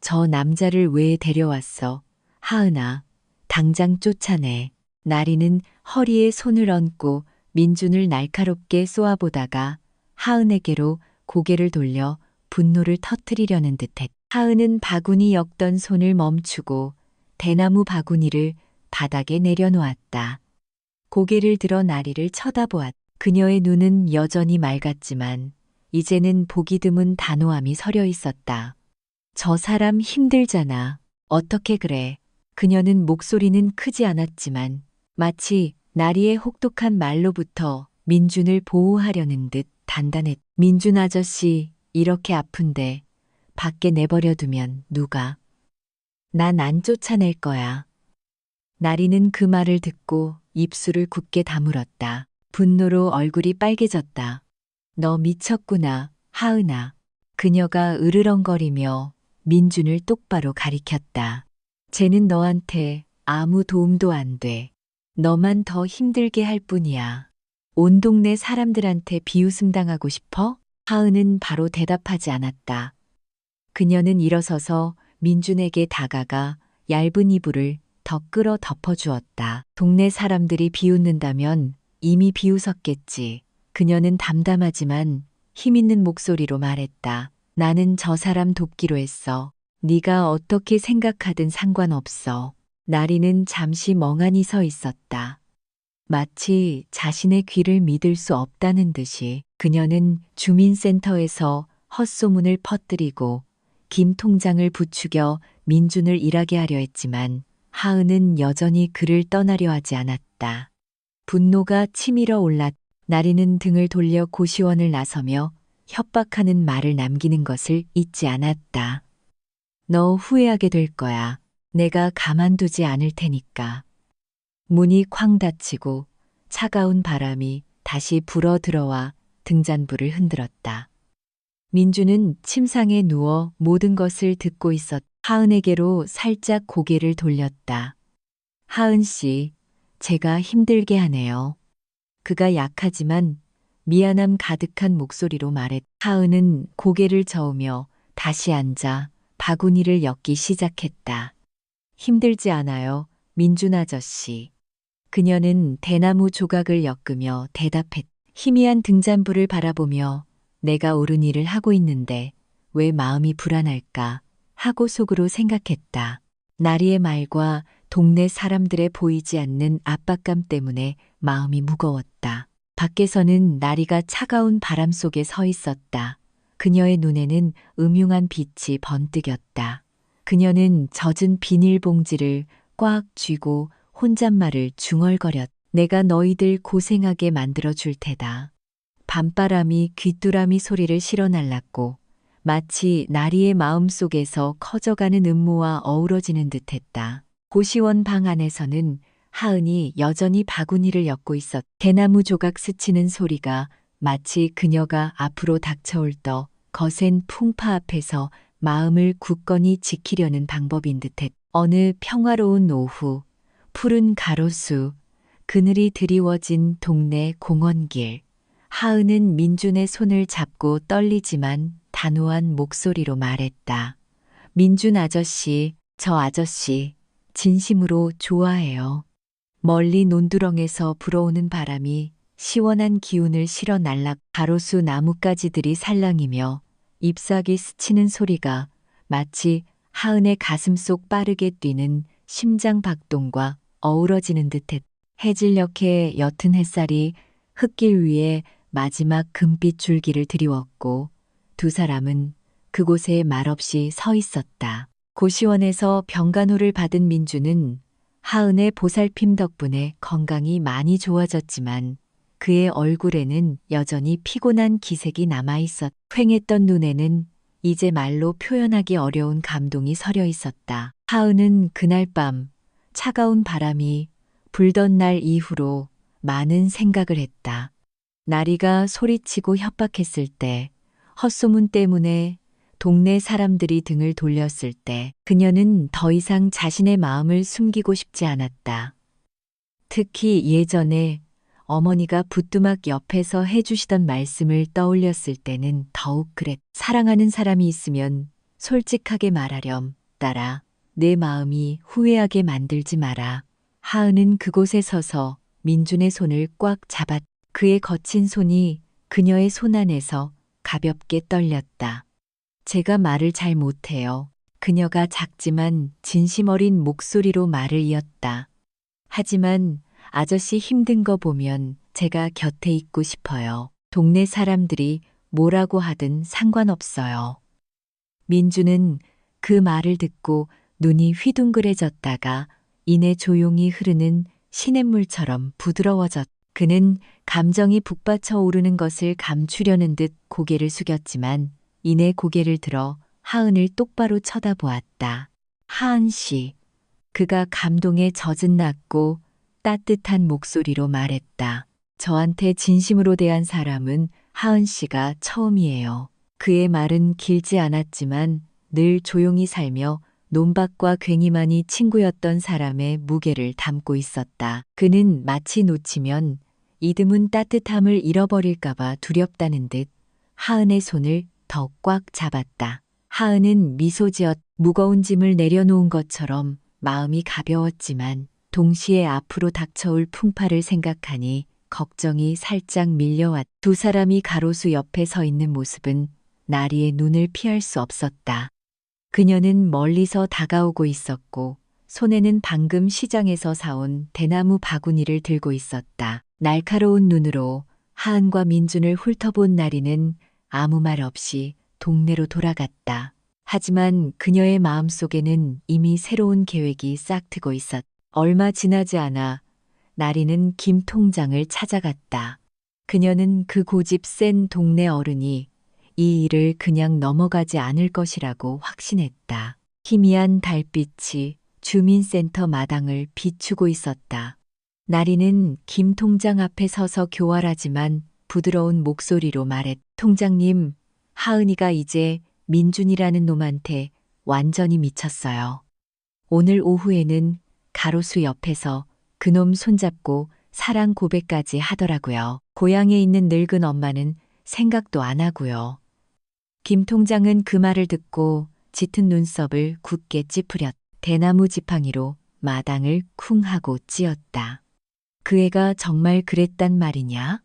저 남자를 왜 데려왔어? 하은아, 당장 쫓아내. 나리는 허리에 손을 얹고 민준을 날카롭게 쏘아보다가 하은에게로 고개를 돌려 분노를 터뜨리려는 듯했. 하은은 바구니 엮던 손을 멈추고 대나무 바구니를 바닥에 내려놓았다. 고개를 들어 나리를 쳐다보았다. 그녀의 눈은 여전히 맑았지만 이제는 보기 드문 단호함이 서려 있었다. 저 사람 힘들잖아. 어떻게 그래? 그녀는 목소리는 크지 않았지만 마치 나리의 혹독한 말로부터 민준을 보호하려는 듯 단단했다. 민준 아저씨, 이렇게 아픈데 밖에 내버려 두면 누가? 난 안 쫓아낼 거야. 나리는 그 말을 듣고 입술을 굳게 다물었다. 분노로 얼굴이 빨개졌다. 너 미쳤구나, 하은아. 그녀가 으르렁거리며 민준을 똑바로 가리켰다. 쟤는 너한테 아무 도움도 안 돼. 너만 더 힘들게 할 뿐이야. 온 동네 사람들한테 비웃음 당하고 싶어? 하은은 바로 대답하지 않았다. 그녀는 일어서서 민준에게 다가가 얇은 이불을 더 끌어 덮어주었다. 동네 사람들이 비웃는다면 이미 비웃었겠지. 그녀는 담담하지만 힘있는 목소리로 말했다. 나는 저 사람 돕기로 했어. 네가 어떻게 생각하든 상관없어. 나리는 잠시 멍하니 서 있었다. 마치 자신의 귀를 믿을 수 없다는 듯이 그녀는 주민센터에서 헛소문을 퍼뜨리고 김 통장을 부추겨 민준을 일하게 하려 했지만 하은은 여전히 그를 떠나려 하지 않았다. 분노가 치밀어 올랐. 나리는 등을 돌려 고시원을 나서며 협박하는 말을 남기는 것을 잊지 않았다. 너 후회하게 될 거야. 내가 가만두지 않을 테니까. 문이 쾅 닫히고 차가운 바람이 다시 불어 들어와 등잔부를 흔들었다. 민주는 침상에 누워 모든 것을 듣고 있었. 하은에게로 살짝 고개를 돌렸다. 하은 씨, 제가 힘들게 하네요. 그가 약하지만 미안함 가득한 목소리로 말했. 하은은 고개를 저으며 다시 앉아 바구니를 엮기 시작했다. 힘들지 않아요, 민준 아저씨. 그녀는 대나무 조각을 엮으며 대답했. 희미한 등잔부를 바라보며 내가 옳은 일을 하고 있는데 왜 마음이 불안할까 하고 속으로 생각했다. 나리의 말과 동네 사람들의 보이지 않는 압박감 때문에 마음이 무거웠다. 밖에서는 나리가 차가운 바람 속에 서 있었다. 그녀의 눈에는 음흉한 빛이 번뜩였다. 그녀는 젖은 비닐봉지를 꽉 쥐고 혼잣말을 중얼거렸. 내가 너희들 고생하게 만들어 줄 테다. 밤바람이 귀뚜라미 소리를 실어날랐고 마치 나리의 마음 속에서 커져가는 음모와 어우러지는 듯했다. 고시원 방 안에서는 하은이 여전히 바구니를 엮고 있었. 대나무 조각 스치는 소리가 마치 그녀가 앞으로 닥쳐올 떠 거센 풍파 앞에서 마음을 굳건히 지키려는 방법인 듯했. 어느 평화로운 오후, 푸른 가로수, 그늘이 드리워진 동네 공원길. 하은은 민준의 손을 잡고 떨리지만 단호한 목소리로 말했다. 민준 아저씨, 저 아저씨, 진심으로 좋아해요. 멀리 논두렁에서 불어오는 바람이 시원한 기운을 실어 날락. 가로수 나뭇가지들이 살랑이며 잎사귀 스치는 소리가 마치 하은의 가슴 속 빠르게 뛰는 심장 박동과 어우러지는 듯했. 해질녘에 옅은 햇살이 흙길 위에 마지막 금빛 줄기를 드리웠고 두 사람은 그곳에 말없이 서 있었다. 고시원에서 병간호를 받은 민주는 하은의 보살핌 덕분에 건강이 많이 좋아졌지만 그의 얼굴에는 여전히 피곤한 기색이 남아있었. 휑했던 눈에는 이제 말로 표현하기 어려운 감동이 서려 있었다. 하은은 그날 밤 차가운 바람이 불던 날 이후로 많은 생각을 했다. 나리가 소리치고 협박했을 때, 헛소문 때문에 동네 사람들이 등을 돌렸을 때 그녀는 더 이상 자신의 마음을 숨기고 싶지 않았다. 특히 예전에 어머니가 부뚜막 옆에서 해주시던 말씀을 떠올렸을 때는 더욱 그랬. 사랑하는 사람이 있으면 솔직하게 말하렴. 딸아, 내 마음이 후회하게 만들지 마라. 하은은 그곳에 서서 민준의 손을 꽉 잡았. 그의 거친 손이 그녀의 손 안에서 가볍게 떨렸다. 제가 말을 잘 못해요. 그녀가 작지만 진심 어린 목소리로 말을 이었다. 하지만 아저씨 힘든 거 보면 제가 곁에 있고 싶어요. 동네 사람들이 뭐라고 하든 상관없어요. 민주는 그 말을 듣고 눈이 휘둥그레졌다가 이내 조용히 흐르는 시냇물처럼 부드러워졌. 그는 감정이 북받쳐 오르는 것을 감추려는 듯 고개를 숙였지만 이내 고개를 들어 하은을 똑바로 쳐다보았다. 하은 씨. 그가 감동에 젖은 낮고 따뜻한 목소리로 말했다. 저한테 진심으로 대한 사람은 하은 씨가 처음이에요. 그의 말은 길지 않았지만 늘 조용히 살며 논밭과 괭이만이 친구였던 사람의 무게를 담고 있었다. 그는 마치 놓치면 이 드문 따뜻함을 잃어버릴까봐 두렵다는 듯 하은의 손을 더 꽉 잡았다. 하은은 미소 지었. 무거운 짐을 내려놓은 것처럼 마음이 가벼웠지만 동시에 앞으로 닥쳐올 풍파를 생각하니 걱정이 살짝 밀려왔. 두 사람이 가로수 옆에 서 있는 모습은 나리의 눈을 피할 수 없었다. 그녀는 멀리서 다가오고 있었고 손에는 방금 시장에서 사온 대나무 바구니를 들고 있었다. 날카로운 눈으로 하은과 민준을 훑어본 나리는 아무 말 없이 동네로 돌아갔다. 하지만 그녀의 마음속에는 이미 새로운 계획이 싹트고 있었다. 얼마 지나지 않아 나리는 김 통장을 찾아갔다. 그녀는 그 고집 센 동네 어른이 이 일을 그냥 넘어가지 않을 것이라고 확신했다. 희미한 달빛이 주민센터 마당을 비추고 있었다. 나리는 김 통장 앞에 서서 교활하지만 부드러운 목소리로 말했. 통장님, 하은이가 이제 민준이라는 놈한테 완전히 미쳤어요. 오늘 오후에는 가로수 옆에서 그놈 손잡고 사랑 고백까지 하더라고요. 고향에 있는 늙은 엄마는 생각도 안 하고요. 김 통장은 그 말을 듣고 짙은 눈썹을 굳게 찌푸렸. 대나무 지팡이로 마당을 쿵 하고 찧었다. 그 애가 정말 그랬단 말이냐?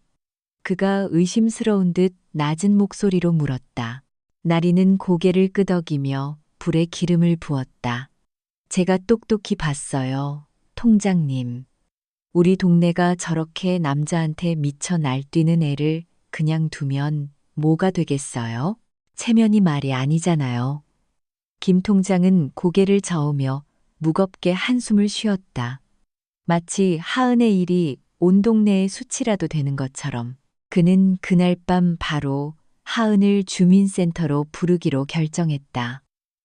그가 의심스러운 듯 낮은 목소리로 물었다. 나리는 고개를 끄덕이며 불에 기름을 부었다. 제가 똑똑히 봤어요, 통장님. 우리 동네가 저렇게 남자한테 미쳐 날뛰는 애를 그냥 두면 뭐가 되겠어요? 체면이 말이 아니잖아요. 김 통장은 고개를 저으며 무겁게 한숨을 쉬었다. 마치 하은의 일이 온 동네의 수치라도 되는 것처럼. 그는 그날 밤 바로 하은을 주민센터로 부르기로 결정했다.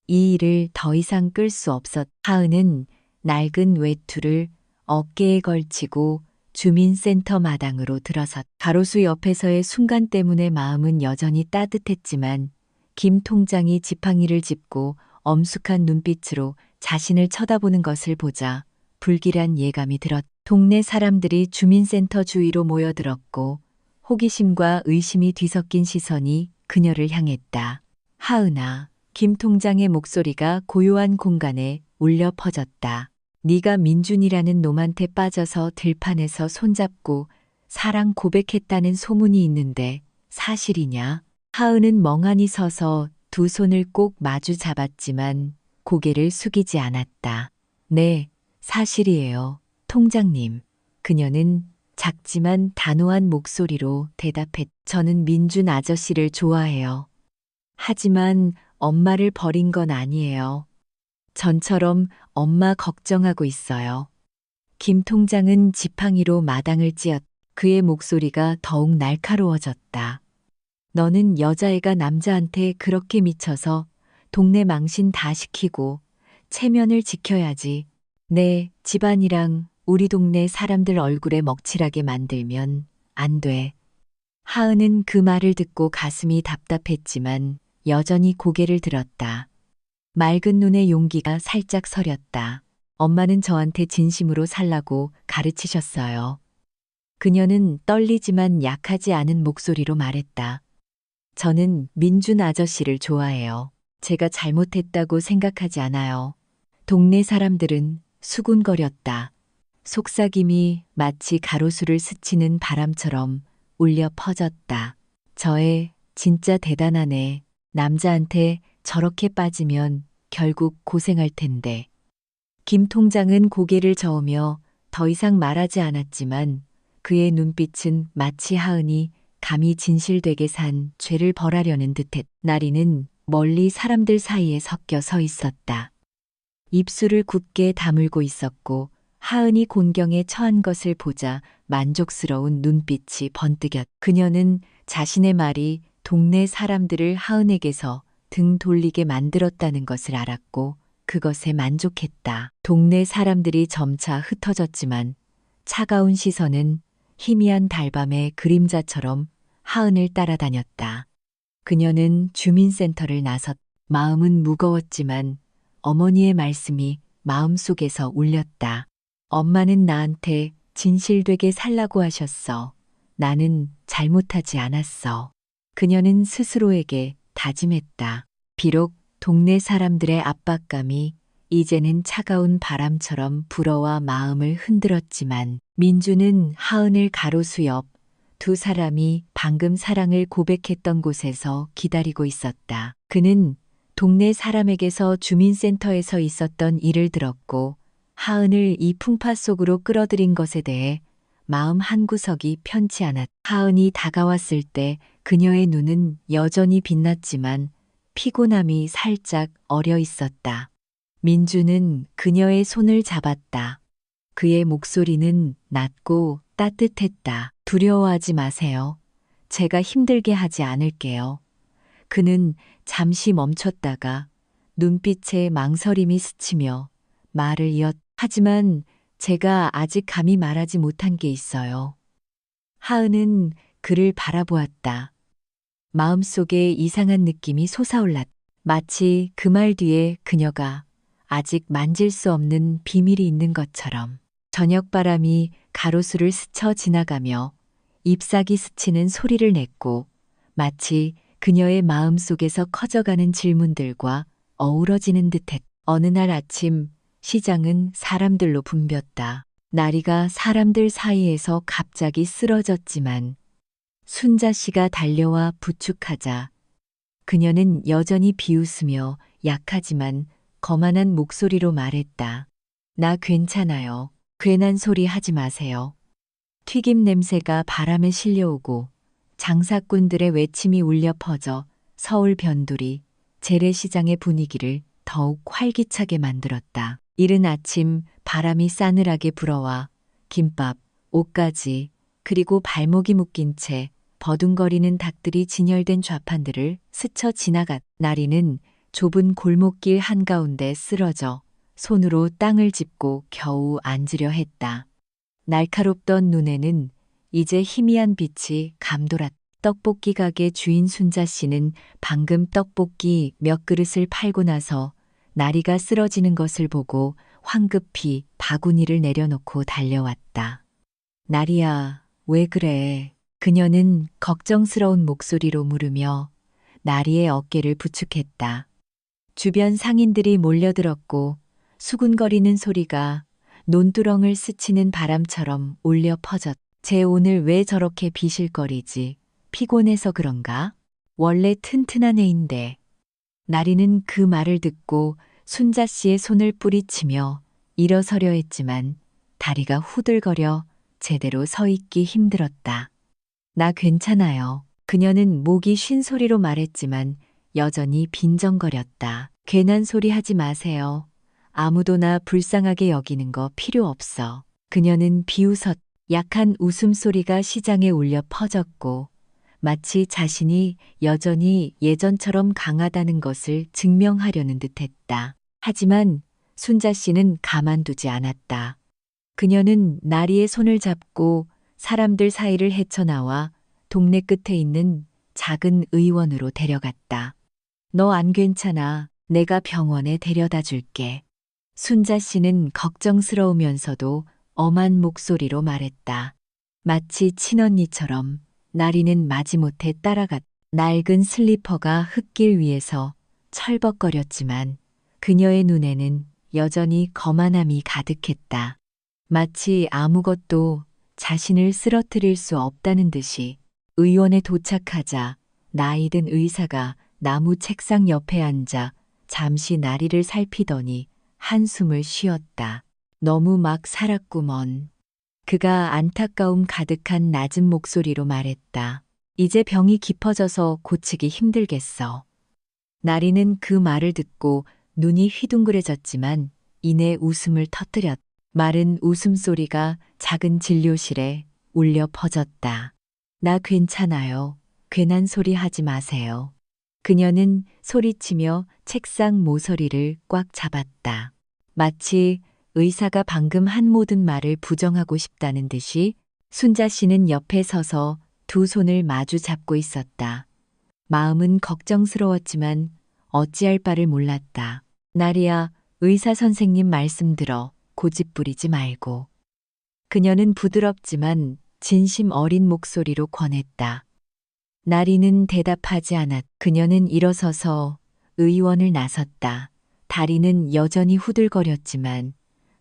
이 일을 더 이상 끌 수 없었. 하은은 낡은 외투를 어깨에 걸치고 주민센터 마당으로 들어섰. 가로수 옆에서의 순간 때문에 마음은 여전히 따뜻했지만 김 통장이 지팡이를 짚고 엄숙한 눈빛으로 자신을 쳐다보는 것을 보자 불길한 예감이 들었. 동네 사람들이 주민센터 주위로 모여들었고 호기심과 의심이 뒤섞인 시선이 그녀를 향했다. 하은아, 김 통장의 목소리가 고요한 공간에 울려 퍼졌다. 네가 민준이라는 놈한테 빠져서 들판에서 손잡고 사랑 고백했다는 소문이 있는데 사실이냐? 하은은 멍하니 서서 두 손을 꼭 마주 잡았지만 고개를 숙이지 않았다. 네, 사실이에요, 통장님. 그녀는 작지만 단호한 목소리로 대답했. 저는 민준 아저씨를 좋아해요. 하지만 엄마를 버린 건 아니에요. 전처럼 엄마 걱정하고 있어요. 김 통장은 지팡이로 마당을 찧었. 그의 목소리가 더욱 날카로워졌다. 너는 여자애가 남자한테 그렇게 미쳐서 동네 망신 다 시키고 체면을 지켜야지. 내 집안이랑 우리 동네 사람들 얼굴에 먹칠하게 만들면 안 돼. 하은은 그 말을 듣고 가슴이 답답했지만 여전히 고개를 들었다. 맑은 눈에 용기가 살짝 서렸다. 엄마는 저한테 진심으로 살라고 가르치셨어요. 그녀는 떨리지만 약하지 않은 목소리로 말했다. 저는 민준 아저씨를 좋아해요. 제가 잘못했다고 생각하지 않아요. 동네 사람들은 수군거렸다. 속삭임이 마치 가로수를 스치는 바람처럼 울려 퍼졌다. 저애 진짜 대단한 애. 남자한테 저렇게 빠지면 결국 고생할 텐데. 김 통장은 고개를 저으며 더 이상 말하지 않았지만 그의 눈빛은 마치 하은이 감히 진실되게 산 죄를 벌하려는 듯했. 나리는 멀리 사람들 사이에 섞여 서 있었다. 입술을 굳게 다물고 있었고 하은이 곤경에 처한 것을 보자 만족스러운 눈빛이 번뜩였. 그녀는 자신의 말이 동네 사람들을 하은에게서 등 돌리게 만들었다는 것을 알았고 그것에 만족했다. 동네 사람들이 점차 흩어졌지만 차가운 시선은 희미한 달밤의 그림자처럼 하은을 따라다녔다. 그녀는 주민센터를 나섰. 마음은 무거웠지만 어머니의 말씀이 마음속에서 울렸다. 엄마는 나한테 진실되게 살라고 하셨어. 나는 잘못하지 않았어. 그녀는 스스로에게 다짐했다. 비록 동네 사람들의 압박감이 이제는 차가운 바람처럼 불어와 마음을 흔들었지만 민주는 하은을 가로수 옆 두 사람이 방금 사랑을 고백했던 곳에서 기다리고 있었다. 그는 동네 사람에게서 주민센터에서 있었던 일을 들었고 하은을 이 풍파 속으로 끌어들인 것에 대해 마음 한구석이 편치 않았다. 하은이 다가왔을 때 그녀의 눈은 여전히 빛났지만 피곤함이 살짝 어려 있었다. 민주는 그녀의 손을 잡았다. 그의 목소리는 낮고 따뜻했다. 두려워하지 마세요. 제가 힘들게 하지 않을게요. 그는 잠시 멈췄다가 눈빛에 망설임이 스치며 말을 이었. 하지만 제가 아직 감히 말하지 못한 게 있어요. 하은은 그를 바라보았다. 마음속에 이상한 느낌이 솟아올랐다. 마치 그 말 뒤에 그녀가 아직 만질 수 없는 비밀이 있는 것처럼. 저녁바람이 가로수를 스쳐 지나가며 잎사귀 스치는 소리를 냈고 마치 그녀의 마음속에서 커져가는 질문들과 어우러지는 듯했다. 어느 날 아침 시장은 사람들로 붐볐다. 나리가 사람들 사이에서 갑자기 쓰러졌지만 순자 씨가 달려와 부축하자 그녀는 여전히 비웃으며 약하지만 거만한 목소리로 말했다. 나 괜찮아요. 괜한 소리 하지 마세요. 튀김 냄새가 바람에 실려오고 장사꾼들의 외침이 울려 퍼져 서울 변두리 재래시장의 분위기를 더욱 활기차게 만들었다. 이른 아침 바람이 싸늘하게 불어와 김밥, 옷가지, 그리고 발목이 묶인 채 버둥거리는 닭들이 진열된 좌판들을 스쳐 지나갔. 나리는 좁은 골목길 한가운데 쓰러져 손으로 땅을 짚고 겨우 앉으려 했다. 날카롭던 눈에는 이제 희미한 빛이 감돌았다. 떡볶이 가게 주인 순자 씨는 방금 떡볶이 몇 그릇을 팔고 나서 나리가 쓰러지는 것을 보고 황급히 바구니를 내려놓고 달려왔다. 나리야, 왜 그래? 그녀는 걱정스러운 목소리로 물으며 나리의 어깨를 부축했다. 주변 상인들이 몰려들었고 수군거리는 소리가 논두렁을 스치는 바람처럼 울려 퍼졌다. 쟤 오늘 왜 저렇게 비실거리지? 피곤해서 그런가? 원래 튼튼한 애인데. 나리는 그 말을 듣고 순자 씨의 손을 뿌리치며 일어서려 했지만 다리가 후들거려 제대로 서 있기 힘들었다. 나 괜찮아요. 그녀는 목이 쉰 소리로 말했지만 여전히 빈정거렸다. 괜한 소리 하지 마세요. 아무도 나 불쌍하게 여기는 거 필요 없어. 그녀는 비웃었. 약한 웃음소리가 시장에 울려 퍼졌고 마치 자신이 여전히 예전처럼 강하다는 것을 증명하려는 듯했다. 하지만 순자 씨는 가만두지 않았다. 그녀는 나리의 손을 잡고 사람들 사이를 헤쳐나와 동네 끝에 있는 작은 의원으로 데려갔다. 너 안 괜찮아. 내가 병원에 데려다 줄게. 순자 씨는 걱정스러우면서도 엄한 목소리로 말했다. 마치 친언니처럼 나리는 마지못해 따라갔다. 낡은 슬리퍼가 흙길 위에서 철벅거렸지만 그녀의 눈에는 여전히 거만함이 가득했다. 마치 아무것도 자신을 쓰러뜨릴 수 없다는 듯이. 의원에 도착하자 나이든 의사가 나무 책상 옆에 앉아 잠시 나리를 살피더니 한숨을 쉬었다. 너무 막 살았구먼. 그가 안타까움 가득한 낮은 목소리로 말했다. 이제 병이 깊어져서 고치기 힘들겠어. 나리는 그 말을 듣고 눈이 휘둥그레졌지만 이내 웃음을 터뜨렸다. 마른 웃음소리가 작은 진료실에 울려 퍼졌다. 나 괜찮아요. 괜한 소리 하지 마세요. 그녀는 소리치며 책상 모서리를 꽉 잡았다. 마치 의사가 방금 한 모든 말을 부정하고 싶다는 듯이 순자 씨는 옆에 서서 두 손을 마주 잡고 있었다. 마음은 걱정스러웠지만 어찌할 바를 몰랐다. 나리야, 의사 선생님 말씀 들어. 고집 부리지 말고. 그녀는 부드럽지만 진심 어린 목소리로 권했다. 나리는 대답하지 않았. 그녀는 일어서서 의원을 나섰다. 다리는 여전히 후들거렸지만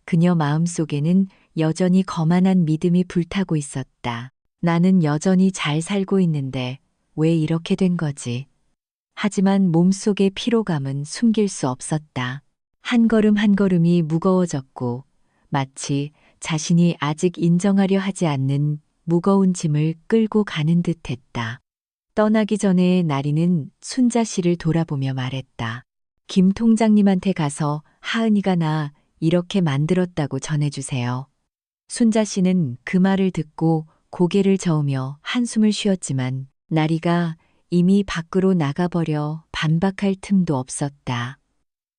그녀 마음속에는 여전히 거만한 믿음이 불타고 있었다. 나는 여전히 잘 살고 있는데 왜 이렇게 된 거지? 하지만 몸속의 피로감은 숨길 수 없었다. 한 걸음 한 걸음이 무거워졌고 마치 자신이 아직 인정하려 하지 않는 무거운 짐을 끌고 가는 듯 했다. 떠나기 전에 나리는 순자 씨를 돌아보며 말했다. 김 통장님한테 가서 하은이가 나 이렇게 만들었다고 전해주세요. 순자 씨는 그 말을 듣고 고개를 저으며 한숨을 쉬었지만 나리가 이미 밖으로 나가버려 반박할 틈도 없었다.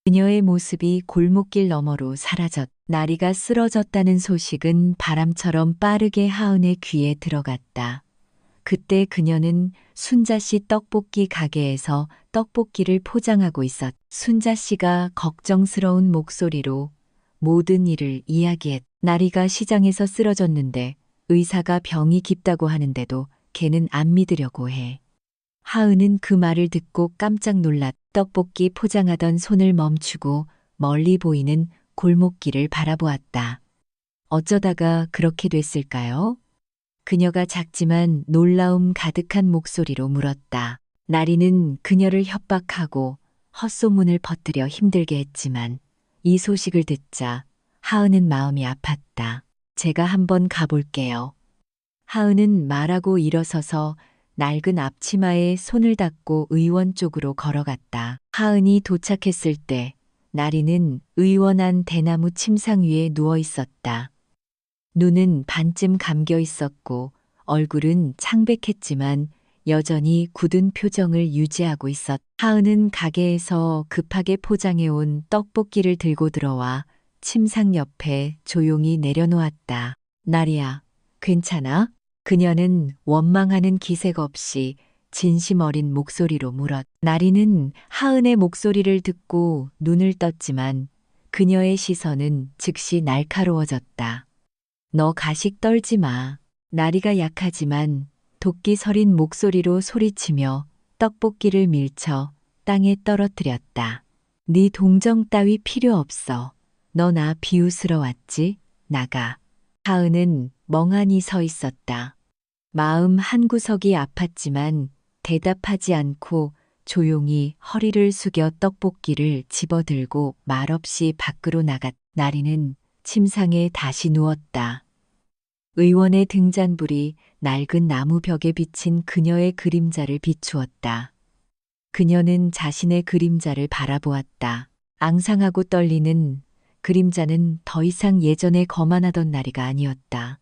그녀의 모습이 골목길 너머로 사라졌. 나리가 쓰러졌다는 소식은 바람처럼 빠르게 하은의 귀에 들어갔다. 그때 그녀는 순자 씨 떡볶이 가게에서 떡볶이를 포장하고 있었. 순자 씨가 걱정스러운 목소리로 모든 일을 이야기했. 나리가 시장에서 쓰러졌는데 의사가 병이 깊다고 하는데도 걔는 안 믿으려고 해. 하은은 그 말을 듣고 깜짝 놀랐. 떡볶이 포장하던 손을 멈추고 멀리 보이는 골목길을 바라보았다. 어쩌다가 그렇게 됐을까요? 그녀가 작지만 놀라움 가득한 목소리로 물었다. 나리는 그녀를 협박하고 헛소문을 퍼뜨려 힘들게 했지만 이 소식을 듣자 하은은 마음이 아팠다. 제가 한번 가볼게요. 하은은 말하고 일어서서 낡은 앞치마에 손을 닦고 의원 쪽으로 걸어갔다. 하은이 도착했을 때 나리는 의원 안 대나무 침상 위에 누워 있었다. 눈은 반쯤 감겨 있었고 얼굴은 창백했지만 여전히 굳은 표정을 유지하고 있었. 하은은 가게에서 급하게 포장해온 떡볶이를 들고 들어와 침상 옆에 조용히 내려놓았다. 나리야, 괜찮아? 그녀는 원망하는 기색 없이 진심 어린 목소리로 물었. 나리는 하은의 목소리를 듣고 눈을 떴지만 그녀의 시선은 즉시 날카로워졌다. 너 가식 떨지 마. 나리가 약하지만 도끼 서린 목소리로 소리치며 떡볶이를 밀쳐 땅에 떨어뜨렸다. 네 동정 따위 필요 없어. 너 나 비웃으러 왔지? 나가. 하은은 멍하니 서 있었다. 마음 한구석이 아팠지만 대답하지 않고 조용히 허리를 숙여 떡볶이를 집어들고 말없이 밖으로 나갔. 나리는 침상에 다시 누웠다. 의원의 등잔불이 낡은 나무 벽에 비친 그녀의 그림자를 비추었다. 그녀는 자신의 그림자를 바라보았다. 앙상하고 떨리는 그림자는 더 이상 예전에 거만하던 나리가 아니었다.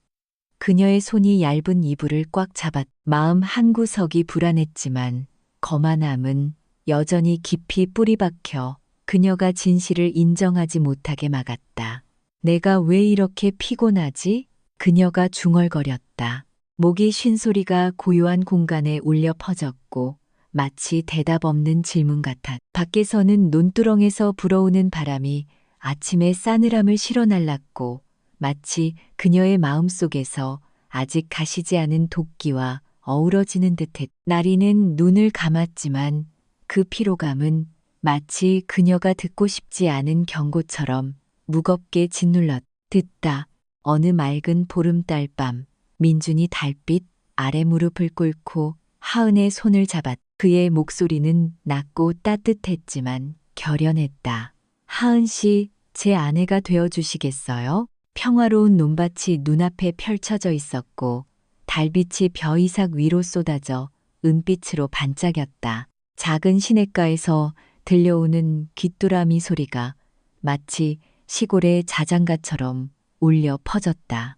그녀의 손이 얇은 이불을 꽉 잡았. 마음 한구석이 불안했지만 거만함은 여전히 깊이 뿌리 박혀 그녀가 진실을 인정하지 못하게 막았다. 내가 왜 이렇게 피곤하지? 그녀가 중얼거렸다. 목이 쉰 소리가 고요한 공간에 울려 퍼졌고 마치 대답 없는 질문 같았. 밖에서는 논두렁에서 불어오는 바람이 아침의 싸늘함을 실어날랐고 마치 그녀의 마음속에서 아직 가시지 않은 도끼와 어우러지는 듯했. 나리는 눈을 감았지만 그 피로감은 마치 그녀가 듣고 싶지 않은 경고처럼 무겁게 짓눌렀. 듣다. 어느 맑은 보름달 밤 민준이 달빛 아래 무릎을 꿇고 하은의 손을 잡았. 그의 목소리는 낮고 따뜻했지만 결연했다. 하은 씨, 제 아내가 되어 주시겠어요? 평화로운 논밭이 눈앞에 펼쳐져 있었고 달빛이 벼 이삭 위로 쏟아져 은빛으로 반짝였다. 작은 시냇가에서 들려오는 귀뚜라미 소리가 마치 시골의 자장가처럼 울려 퍼졌다.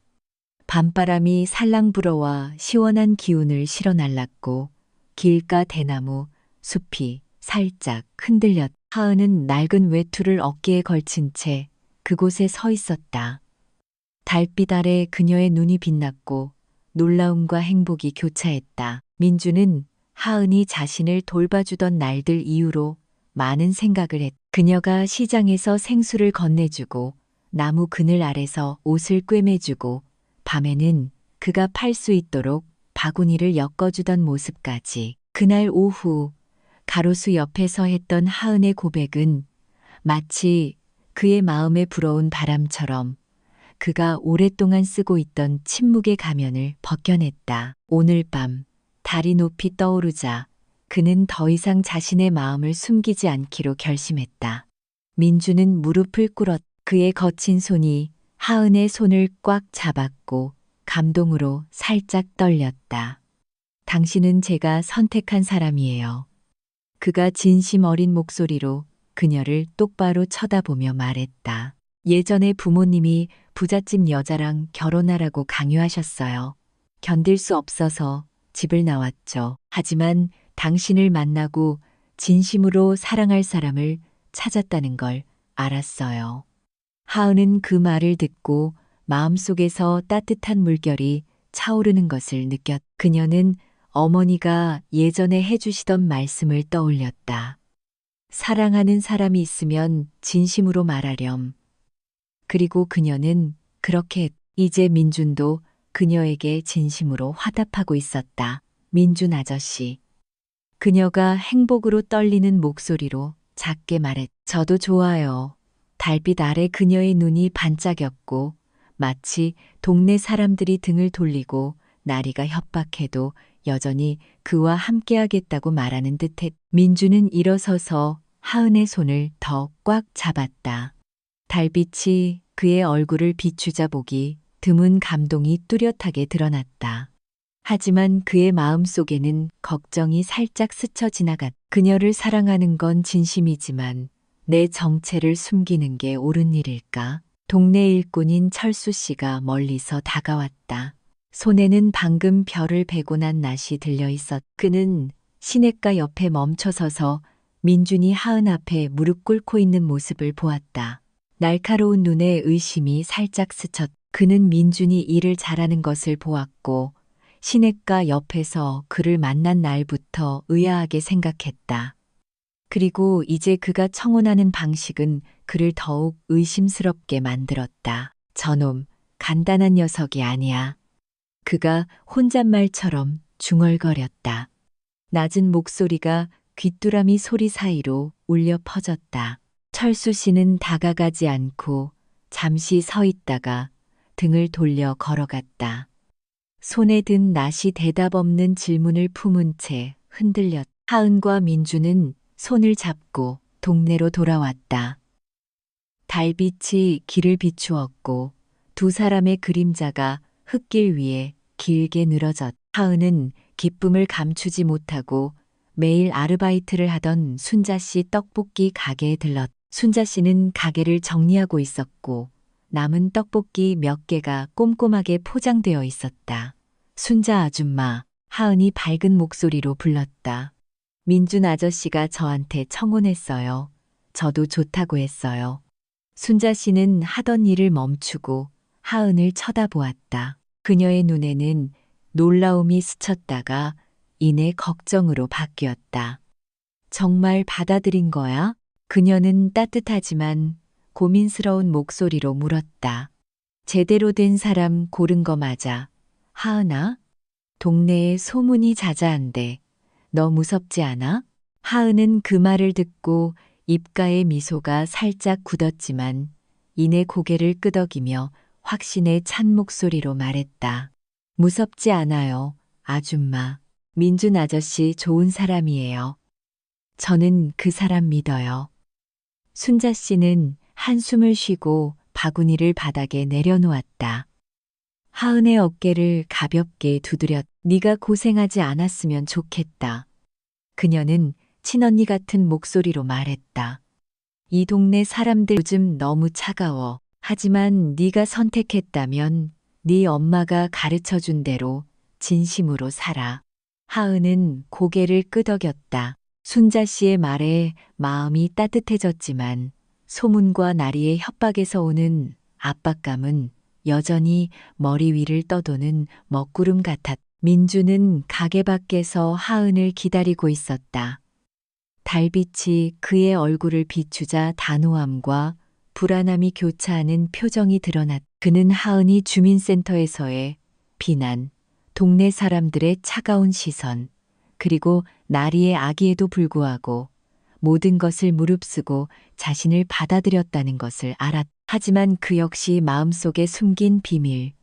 밤바람이 살랑 불어와 시원한 기운을 실어 날랐고 길가 대나무, 숲이 살짝 흔들렸다. 하은은 낡은 외투를 어깨에 걸친 채 그곳에 서 있었다. 달빛 아래 그녀의 눈이 빛났고 놀라움과 행복이 교차했다. 민주는 하은이 자신을 돌봐주던 날들 이후로 많은 생각을 했다. 그녀가 시장에서 생수를 건네주고 나무 그늘 아래서 옷을 꿰매주고 밤에는 그가 팔 수 있도록 바구니를 엮어주던 모습까지. 그날 오후 가로수 옆에서 했던 하은의 고백은 마치 그의 마음에 불어온 바람처럼 그가 오랫동안 쓰고 있던 침묵의 가면을 벗겨냈다. 오늘 밤 달이 높이 떠오르자 그는 더 이상 자신의 마음을 숨기지 않기로 결심했다. 민주는 무릎을 꿇었. 그의 거친 손이 하은의 손을 꽉 잡았고 감동으로 살짝 떨렸다. 당신은 제가 선택한 사람이에요. 그가 진심 어린 목소리로 그녀를 똑바로 쳐다보며 말했다. 예전에 부모님이 부잣집 여자랑 결혼하라고 강요하셨어요. 견딜 수 없어서 집을 나왔죠. 하지만 당신을 만나고 진심으로 사랑할 사람을 찾았다는 걸 알았어요. 하은은 그 말을 듣고 마음속에서 따뜻한 물결이 차오르는 것을 느꼈. 그녀는 어머니가 예전에 해주시던 말씀을 떠올렸다. 사랑하는 사람이 있으면 진심으로 말하렴. 그리고 그녀는 그렇게 했. 이제 민준도 그녀에게 진심으로 화답하고 있었다. 민준 아저씨. 그녀가 행복으로 떨리는 목소리로 작게 말했. 저도 좋아요. 달빛 아래 그녀의 눈이 반짝였고 마치 동네 사람들이 등을 돌리고 나리가 협박해도 여전히 그와 함께하겠다고 말하는 듯했. 민주는 일어서서 하은의 손을 더 꽉 잡았다. 달빛이 그의 얼굴을 비추자 보기 드문 감동이 뚜렷하게 드러났다. 하지만 그의 마음 속에는 걱정이 살짝 스쳐 지나갔. 그녀를 사랑하는 건 진심이지만 내 정체를 숨기는 게 옳은 일일까? 동네 일꾼인 철수 씨가 멀리서 다가왔다. 손에는 방금 별을 베고 난 낫이 들려 있었. 그는 시냇가 옆에 멈춰서서 민준이 하은 앞에 무릎 꿇고 있는 모습을 보았다. 날카로운 눈에 의심이 살짝 스쳤. 그는 민준이 일을 잘하는 것을 보았고 시냇가 옆에서 그를 만난 날부터 의아하게 생각했다. 그리고 이제 그가 청혼하는 방식은 그를 더욱 의심스럽게 만들었다. 저놈, 간단한 녀석이 아니야. 그가 혼잣말처럼 중얼거렸다. 낮은 목소리가 귀뚜라미 소리 사이로 울려 퍼졌다. 철수 씨는 다가가지 않고 잠시 서 있다가 등을 돌려 걸어갔다. 손에 든 낫이 대답 없는 질문을 품은 채 흔들렸다. 하은과 민주는 손을 잡고 동네로 돌아왔다. 달빛이 길을 비추었고 두 사람의 그림자가 흙길 위에 길게 늘어졌. 하은은 기쁨을 감추지 못하고 매일 아르바이트를 하던 순자 씨 떡볶이 가게에 들렀. 순자 씨는 가게를 정리하고 있었고 남은 떡볶이 몇 개가 꼼꼼하게 포장되어 있었다. 순자 아줌마, 하은이 밝은 목소리로 불렀다. 민준 아저씨가 저한테 청혼했어요. 저도 좋다고 했어요. 순자 씨는 하던 일을 멈추고 하은을 쳐다보았다. 그녀의 눈에는 놀라움이 스쳤다가 이내 걱정으로 바뀌었다. 정말 받아들인 거야? 그녀는 따뜻하지만 고민스러운 목소리로 물었다. 제대로 된 사람 고른 거 맞아. 하은아? 동네에 소문이 자자한데 너 무섭지 않아? 하은은 그 말을 듣고 입가에 미소가 살짝 굳었지만 이내 고개를 끄덕이며 확신에 찬 목소리로 말했다. 무섭지 않아요, 아줌마. 민준 아저씨 좋은 사람이에요. 저는 그 사람 믿어요. 순자 씨는 한숨을 쉬고 바구니를 바닥에 내려놓았다. 하은의 어깨를 가볍게 두드렸. 네가 고생하지 않았으면 좋겠다. 그녀는 친언니 같은 목소리로 말했다. 이 동네 사람들 요즘 너무 차가워. 하지만 네가 선택했다면 네 엄마가 가르쳐준 대로 진심으로 살아. 하은은 고개를 끄덕였다. 순자 씨의 말에 마음이 따뜻해졌지만 소문과 나리의 협박에서 오는 압박감은 여전히 머리 위를 떠도는 먹구름 같았다. 민주는 가게 밖에서 하은을 기다리고 있었다. 달빛이 그의 얼굴을 비추자 단호함과 불안함이 교차하는 표정이 드러났다. 그는 하은이 주민센터에서의 비난, 동네 사람들의 차가운 시선, 그리고 나리의 악의에도 불구하고 모든 것을 무릅쓰고 자신을 받아들였다는 것을 알았다. 하지만 그 역시 마음속에 숨긴 비밀,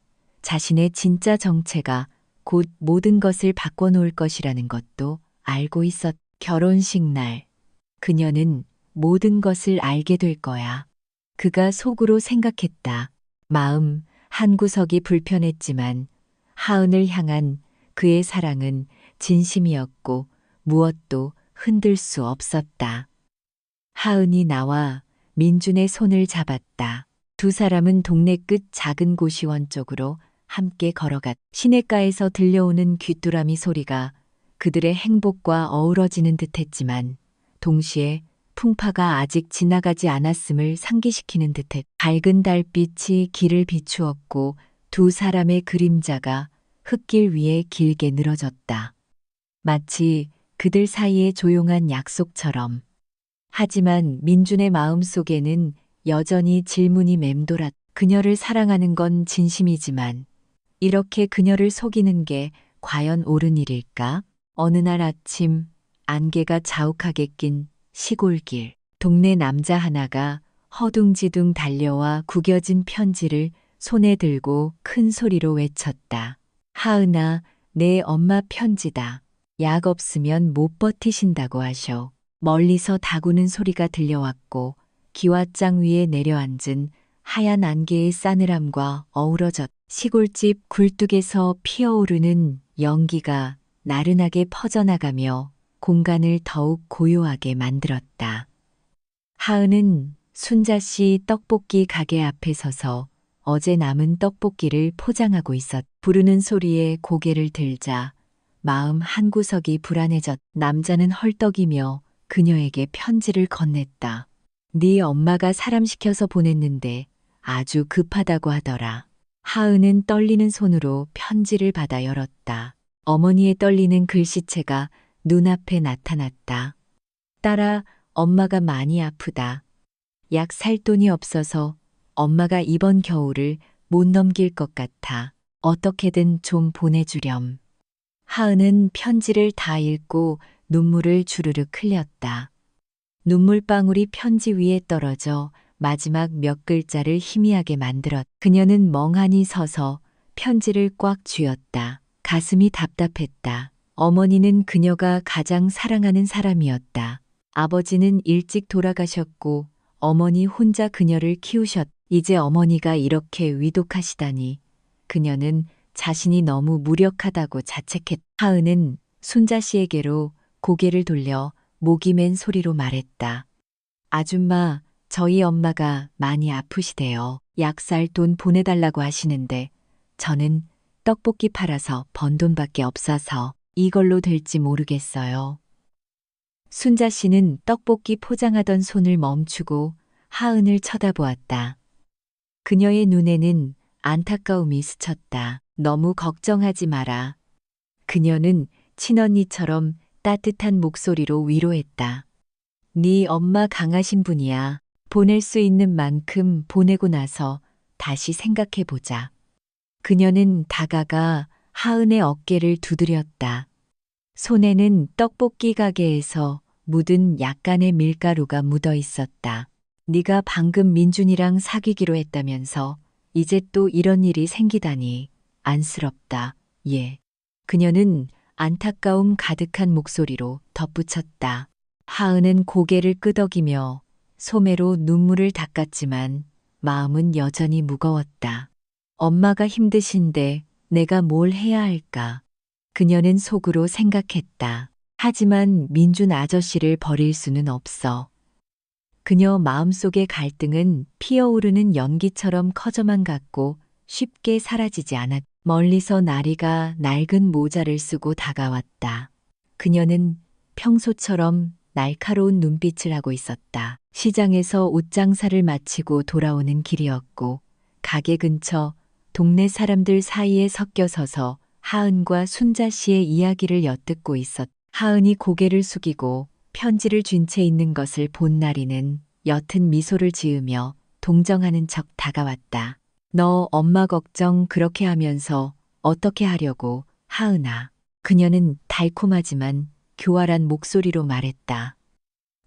자신의 진짜 정체가 곧 모든 것을 바꿔놓을 것이라는 것도 알고 있었다. 결혼식 날, 그녀는 모든 것을 알게 될 거야. 그가 속으로 생각했다. 마음 한구석이 불편했지만 하은을 향한 그의 사랑은 진심이었고 무엇도 흔들 수 없었다. 하은이 나와 민준의 손을 잡았다. 두 사람은 동네 끝 작은 고시원 쪽으로 함께 걸어갔다. 시냇가에서 들려오는 귀뚜라미 소리가 그들의 행복과 어우러지는 듯했지만 동시에 풍파가 아직 지나가지 않았음을 상기시키는 듯했다. 밝은 달빛이 길을 비추었고 두 사람의 그림자가 흙길 위에 길게 늘어졌다. 마치 그들 사이의 조용한 약속처럼. 하지만 민준의 마음속에는 여전히 질문이 맴돌았다. 그녀를 사랑하는 건 진심이지만 이렇게 그녀를 속이는 게 과연 옳은 일일까? 어느 날 아침 안개가 자욱하게 낀 시골길. 동네 남자 하나가 허둥지둥 달려와 구겨진 편지를 손에 들고 큰 소리로 외쳤다. 하은아, 내 엄마 편지다. 약 없으면 못 버티신다고 하셔. 멀리서 다구는 소리가 들려왔고 기왓장 위에 내려앉은 하얀 안개의 싸늘함과 어우러졌. 시골집 굴뚝에서 피어오르는 연기가 나른하게 퍼져나가며 공간을 더욱 고요하게 만들었다. 하은은 순자 씨 떡볶이 가게 앞에 서서 어제 남은 떡볶이를 포장하고 있었다. 부르는 소리에 고개를 들자 마음 한구석이 불안해졌다. 남자는 헐떡이며 그녀에게 편지를 건넸다. 네 엄마가 사람 시켜서 보냈는데 아주 급하다고 하더라. 하은은 떨리는 손으로 편지를 받아 열었다. 어머니의 떨리는 글씨체가 눈앞에 나타났다. 딸아, 엄마가 많이 아프다. 약 살 돈이 없어서 엄마가 이번 겨울을 못 넘길 것 같아. 어떻게든 좀 보내주렴. 하은은 편지를 다 읽고 눈물을 주르륵 흘렸다. 눈물방울이 편지 위에 떨어져 마지막 몇 글자를 희미하게 만들었다. 그녀는 멍하니 서서 편지를 꽉 쥐었다. 가슴이 답답했다. 어머니는 그녀가 가장 사랑하는 사람이었다. 아버지는 일찍 돌아가셨고 어머니 혼자 그녀를 키우셨다. 이제 어머니가 이렇게 위독하시다니. 그녀는 자신이 너무 무력하다고 자책했다. 하은은 순자 씨에게로 고개를 돌려 목이 맨 소리로 말했다. 아줌마, 저희 엄마가 많이 아프시대요. 약 살 돈 보내달라고 하시는데 저는 떡볶이 팔아서 번 돈밖에 없어서 이걸로 될지 모르겠어요. 순자 씨는 떡볶이 포장하던 손을 멈추고 하은을 쳐다보았다. 그녀의 눈에는 안타까움이 스쳤다. 너무 걱정하지 마라. 그녀는 친언니처럼 따뜻한 목소리로 위로했다. 네 엄마 강하신 분이야. 보낼 수 있는 만큼 보내고 나서 다시 생각해보자. 그녀는 다가가 하은의 어깨를 두드렸다. 손에는 떡볶이 가게에서 묻은 약간의 밀가루가 묻어 있었다. 네가 방금 민준이랑 사귀기로 했다면서 이제 또 이런 일이 생기다니 안쓰럽다. 예. 그녀는 안타까움 가득한 목소리로 덧붙였다. 하은은 고개를 끄덕이며 소매로 눈물을 닦았지만 마음은 여전히 무거웠다. 엄마가 힘드신데 내가 뭘 해야 할까? 그녀는 속으로 생각했다. 하지만 민준 아저씨를 버릴 수는 없어. 그녀 마음속의 갈등은 피어오르는 연기처럼 커져만 갔고 쉽게 사라지지 않았. 멀리서 나리가 낡은 모자를 쓰고 다가왔다. 그녀는 평소처럼 날카로운 눈빛을 하고 있었다. 시장에서 옷장사를 마치고 돌아오는 길이었고 가게 근처 동네 사람들 사이에 섞여 서서 하은과 순자 씨의 이야기를 엿듣고 있었다. 하은이 고개를 숙이고 편지를 쥔 채 있는 것을 본 나리는 옅은 미소를 지으며 동정하는 척 다가왔다. 너 엄마 걱정 그렇게 하면서 어떻게 하려고, 하은아. 그녀는 달콤하지만 교활한 목소리로 말했다.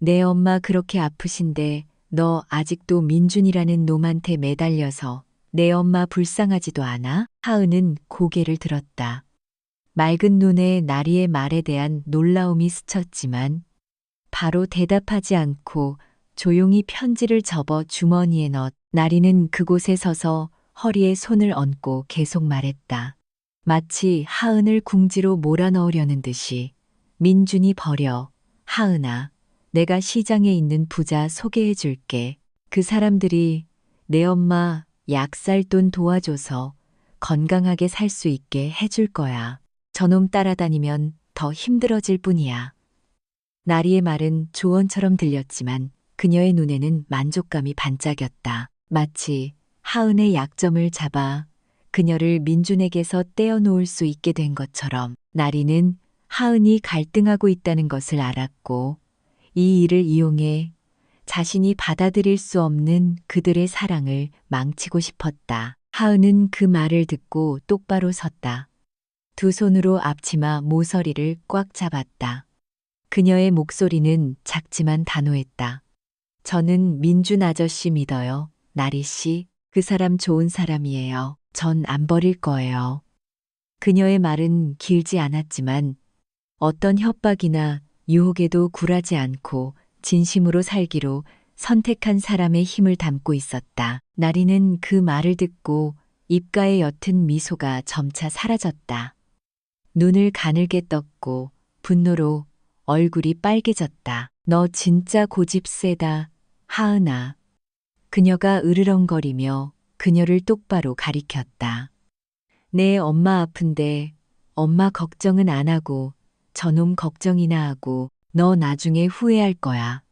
내 엄마 그렇게 아프신데 너 아직도 민준이라는 놈한테 매달려서 내 엄마 불쌍하지도 않아? 하은은 고개를 들었다. 맑은 눈에 나리의 말에 대한 놀라움이 스쳤지만 바로 대답하지 않고 조용히 편지를 접어 주머니에 넣었. 나리는 그곳에 서서 허리에 손을 얹고 계속 말했다. 마치 하은을 궁지로 몰아넣으려는 듯이 민준이 버려. 하은아, 내가 시장에 있는 부자 소개해 줄게. 그 사람들이 내 엄마 약살 돈 도와줘서 건강하게 살 수 있게 해줄 거야. 저놈 따라다니면 더 힘들어질 뿐이야. 나리의 말은 조언처럼 들렸지만 그녀의 눈에는 만족감이 반짝였다. 마치 하은의 약점을 잡아 그녀를 민준에게서 떼어놓을 수 있게 된 것처럼. 나리는 하은이 갈등하고 있다는 것을 알았고 이 일을 이용해 자신이 받아들일 수 없는 그들의 사랑을 망치고 싶었다. 하은은 그 말을 듣고 똑바로 섰다. 두 손으로 앞치마 모서리를 꽉 잡았다. 그녀의 목소리는 작지만 단호했다. 저는 민준 아저씨 믿어요. 나리 씨, 그 사람 좋은 사람이에요. 전 안 버릴 거예요. 그녀의 말은 길지 않았지만 어떤 협박이나 유혹에도 굴하지 않고 진심으로 살기로 선택한 사람의 힘을 담고 있었다. 나리는 그 말을 듣고 입가에 옅은 미소가 점차 사라졌다. 눈을 가늘게 떴고 분노로 얼굴이 빨개졌다. 너 진짜 고집 세다, 하은아. 그녀가 으르렁거리며 그녀를 똑바로 가리켰다. 내 엄마 아픈데 엄마 걱정은 안 하고 저놈 걱정이나 하고 너 나중에 후회할 거야.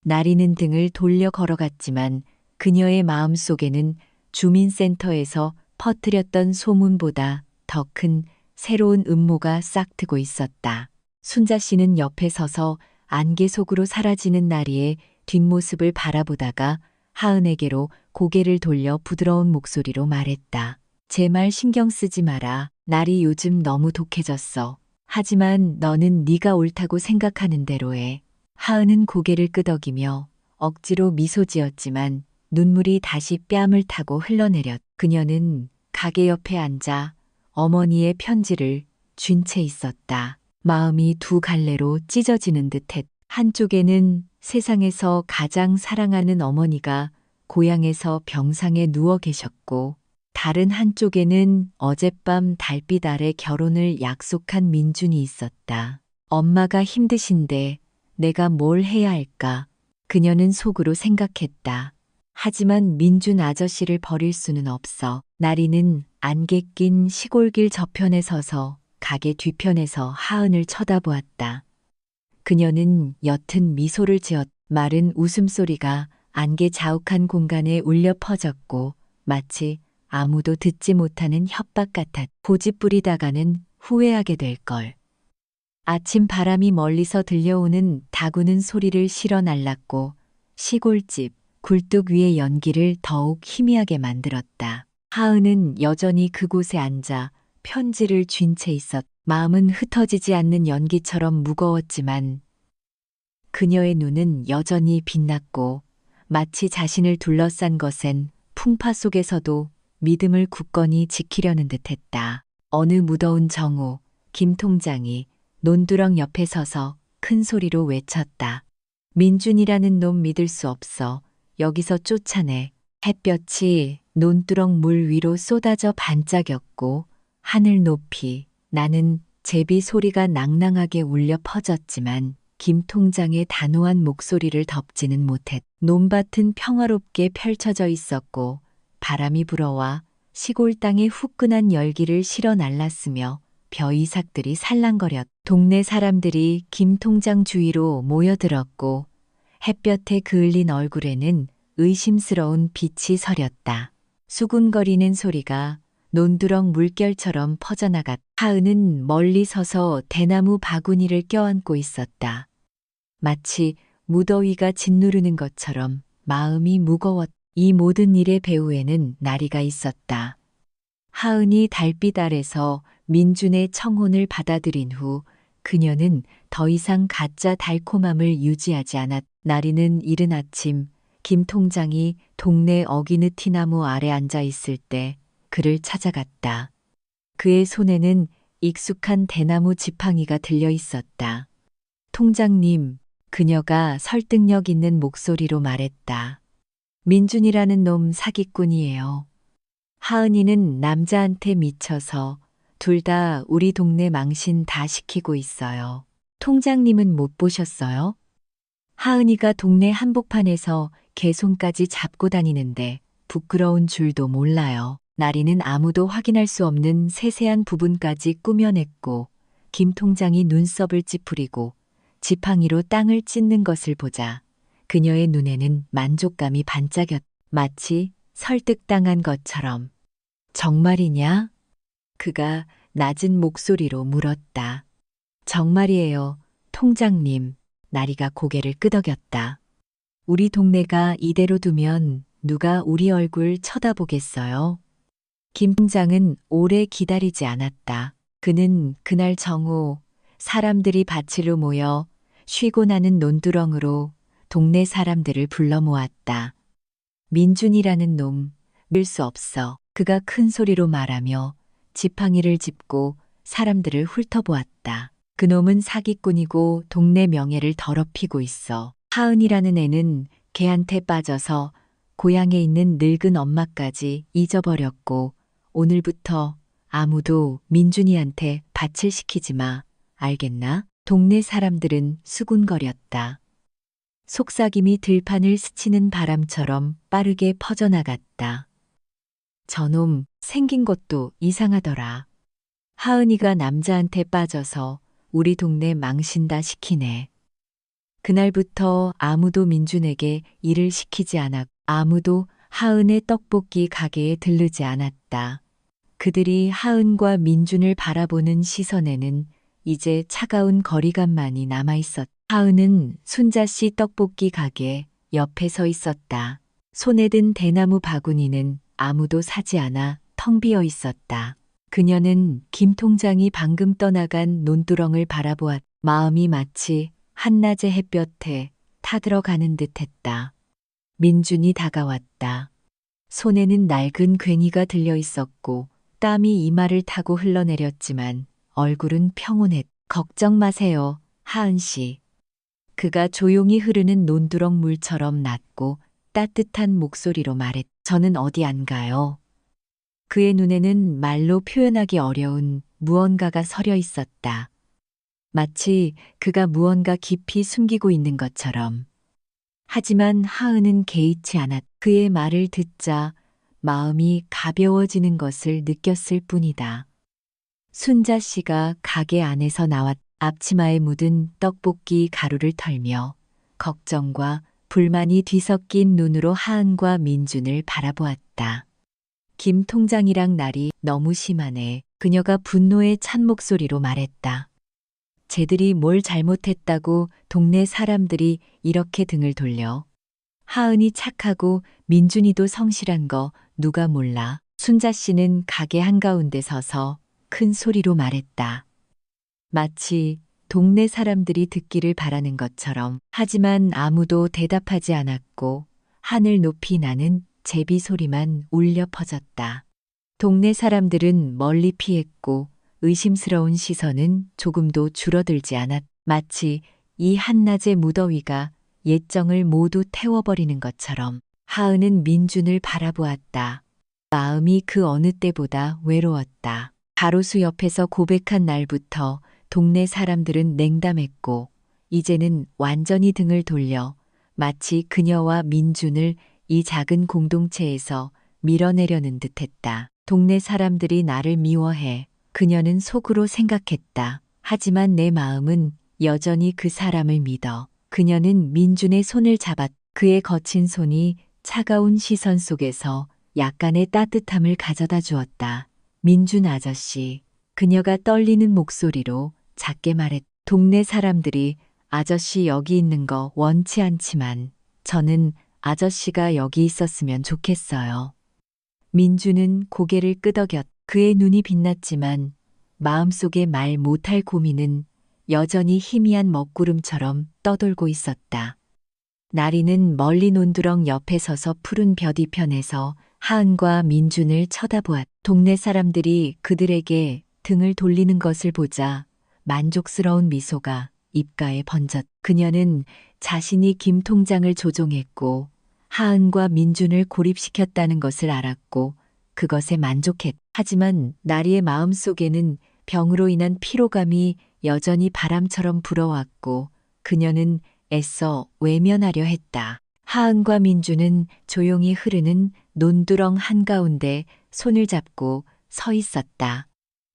나리는 등을 돌려 걸어갔지만 그녀의 마음 속에는 주민센터에서 퍼뜨렸던 소문보다 더 큰 새로운 음모가 싹트고 있었다. 순자 씨는 옆에 서서 안개 속으로 사라지는 나리의 뒷모습을 바라보다가 하은에게로 고개를 돌려 부드러운 목소리로 말했다. 제 말 신경 쓰지 마라. 나리 요즘 너무 독해졌어. 하지만 너는 네가 옳다고 생각하는 대로 해. 하은은 고개를 끄덕이며 억지로 미소 지었지만 눈물이 다시 뺨을 타고 흘러내렸. 그녀는 가게 옆에 앉아 어머니의 편지를 쥔 채 있었다. 마음이 두 갈래로 찢어지는 듯했. 한쪽에는 세상에서 가장 사랑하는 어머니가 고향에서 병상에 누워 계셨고 다른 한쪽에는 어젯밤 달빛 아래 결혼을 약속한 민준이 있었다. 엄마가 힘드신데 내가 뭘 해야 할까? 그녀는 속으로 생각했다. 하지만 민준 아저씨를 버릴 수는 없어. 나리는 안개 낀 시골길 저편에 서서 가게 뒤편에서 하은을 쳐다보았다. 그녀는 옅은 미소를 지었. 마른 웃음소리가 안개 자욱한 공간에 울려 퍼졌고 마치 아무도 듣지 못하는 협박 같았. 고집 부리다가는 후회하게 될 걸. 아침 바람이 멀리서 들려오는 다구는 소리를 실어 날랐고 시골집 굴뚝 위의 연기를 더욱 희미하게 만들었다. 하은은 여전히 그곳에 앉아 편지를 쥔 채 있었. 마음은 흩어지지 않는 연기처럼 무거웠지만 그녀의 눈은 여전히 빛났고 마치 자신을 둘러싼 것엔 풍파 속에서도 믿음을 굳건히 지키려는 듯했다. 어느 무더운 정오, 김 통장이 논두렁 옆에 서서 큰 소리로 외쳤다. 민준이라는 놈 믿을 수 없어. 여기서 쫓아내. 햇볕이 논두렁 물 위로 쏟아져 반짝였고 하늘 높이 나는 제비 소리가 낭낭하게 울려 퍼졌지만 김 통장의 단호한 목소리를 덮지는 못했. 논밭은 평화롭게 펼쳐져 있었고 바람이 불어와 시골 땅에 후끈한 열기를 실어 날랐으며 벼이삭들이 살랑거렸. 동네 사람들이 김 통장 주위로 모여들었고 햇볕에 그을린 얼굴에는 의심스러운 빛이 서렸다. 수군거리는 소리가 논두렁 물결처럼 퍼져나갔. 하은은 멀리 서서 대나무 바구니를 껴안고 있었다. 마치 무더위가 짓누르는 것처럼 마음이 무거웠. 이 모든 일의 배후에는 나리가 있었다. 하은이 달빛 아래서 민준의 청혼을 받아들인 후 그녀는 더 이상 가짜 달콤함을 유지하지 않았. 나리는 이른 아침 김 통장이 동네 어기느티나무 아래 앉아 있을 때 그를 찾아갔다. 그의 손에는 익숙한 대나무 지팡이가 들려 있었다. 통장님, 그녀가 설득력 있는 목소리로 말했다. 민준이라는 놈 사기꾼이에요. 하은이는 남자한테 미쳐서 둘 다 우리 동네 망신 다 시키고 있어요. 통장님은 못 보셨어요? 하은이가 동네 한복판에서 개손까지 잡고 다니는데 부끄러운 줄도 몰라요. 나리는 아무도 확인할 수 없는 세세한 부분까지 꾸며냈고 김 통장이 눈썹을 찌푸리고 지팡이로 땅을 찢는 것을 보자 그녀의 눈에는 만족감이 반짝였. 마치 설득당한 것처럼. 정말이냐? 그가 낮은 목소리로 물었다. 정말이에요, 통장님. 나리가 고개를 끄덕였다. 우리 동네가 이대로 두면 누가 우리 얼굴 쳐다보겠어요? 김 통장은 오래 기다리지 않았다. 그는 그날 정오 사람들이 밭으로 모여 쉬고 나는 논두렁으로 동네 사람들을 불러 모았다. 민준이라는 놈, 믿을 수 없어. 그가 큰 소리로 말하며 지팡이를 짚고 사람들을 훑어보았다. 그놈은 사기꾼이고 동네 명예를 더럽히고 있어. 하은이라는 애는 걔한테 빠져서 고향에 있는 늙은 엄마까지 잊어버렸고 오늘부터 아무도 민준이한테 밭을 시키지 마. 알겠나? 동네 사람들은 수군거렸다. 속삭임이 들판을 스치는 바람처럼 빠르게 퍼져나갔다. 저놈 생긴 것도 이상하더라. 하은이가 남자한테 빠져서 우리 동네 망신다 시키네. 그날부터 아무도 민준에게 일을 시키지 않았고 아무도 하은의 떡볶이 가게에 들르지 않았다. 그들이 하은과 민준을 바라보는 시선에는 이제 차가운 거리감만이 남아있었다. 하은은 순자씨 떡볶이 가게 옆에 서 있었다. 손에 든 대나무 바구니는 아무도 사지 않아 텅 비어 있었다. 그녀는 김 통장이 방금 떠나간 논두렁을 바라보았. 마음이 마치 한낮의 햇볕에 타들어가는 듯했다. 민준이 다가왔다. 손에는 낡은 괭이가 들려 있었고 땀이 이마를 타고 흘러내렸지만 얼굴은 평온했. 걱정 마세요, 하은 씨. 그가 조용히 흐르는 논두렁 물처럼 낮고 따뜻한 목소리로 말했. 저는 어디 안 가요. 그의 눈에는 말로 표현하기 어려운 무언가가 서려 있었다. 마치 그가 무언가 깊이 숨기고 있는 것처럼. 하지만 하은은 개의치 않았. 그의 말을 듣자 마음이 가벼워지는 것을 느꼈을 뿐이다. 순자 씨가 가게 안에서 나왔. 앞치마에 묻은 떡볶이 가루를 털며 걱정과 불만이 뒤섞인 눈으로 하은과 민준을 바라보았다. 김 통장이랑 날이 너무 심하네. 그녀가 분노에 찬 목소리로 말했다. 쟤들이 뭘 잘못했다고 동네 사람들이 이렇게 등을 돌려. 하은이 착하고 민준이도 성실한 거 누가 몰라. 순자 씨는 가게 한가운데 서서 큰 소리로 말했다. 마치 동네 사람들이 듣기를 바라는 것처럼. 하지만 아무도 대답하지 않았고 하늘 높이 나는 제비 소리만 울려 퍼졌다. 동네 사람들은 멀리 피했고 의심스러운 시선은 조금도 줄어들지 않았. 마치 이 한낮의 무더위가 옛정을 모두 태워버리는 것처럼 하은은 민준을 바라보았다. 마음이 그 어느 때보다 외로웠다. 가로수 옆에서 고백한 날부터 동네 사람들은 냉담했고 이제는 완전히 등을 돌려 마치 그녀와 민준을 이 작은 공동체에서 밀어내려는 듯했다. 동네 사람들이 나를 미워해. 그녀는 속으로 생각했다. 하지만 내 마음은 여전히 그 사람을 믿어. 그녀는 민준의 손을 잡았. 그의 거친 손이 차가운 시선 속에서 약간의 따뜻함을 가져다 주었다. 민준 아저씨. 그녀가 떨리는 목소리로 작게 말했. 동네 사람들이 아저씨 여기 있는 거 원치 않지만 저는 아저씨가 여기 있었으면 좋겠어요. 민준은 고개를 끄덕였. 그의 눈이 빛났지만 마음속에 말 못할 고민은 여전히 희미한 먹구름처럼 떠돌고 있었다. 나리는 멀리 논두렁 옆에 서서 푸른 벼 뒤편에서 하은과 민준을 쳐다보았. 동네 사람들이 그들에게 등을 돌리는 것을 보자 만족스러운 미소가 입가에 번졌. 그녀는 자신이 김 통장을 조종했고 하은과 민준을 고립시켰다는 것을 알았고 그것에 만족했. 하지만 나리의 마음속에는 병으로 인한 피로감이 여전히 바람처럼 불어왔고 그녀는 애써 외면하려 했다. 하은과 민준은 조용히 흐르는 논두렁 한가운데 손을 잡고 서 있었다.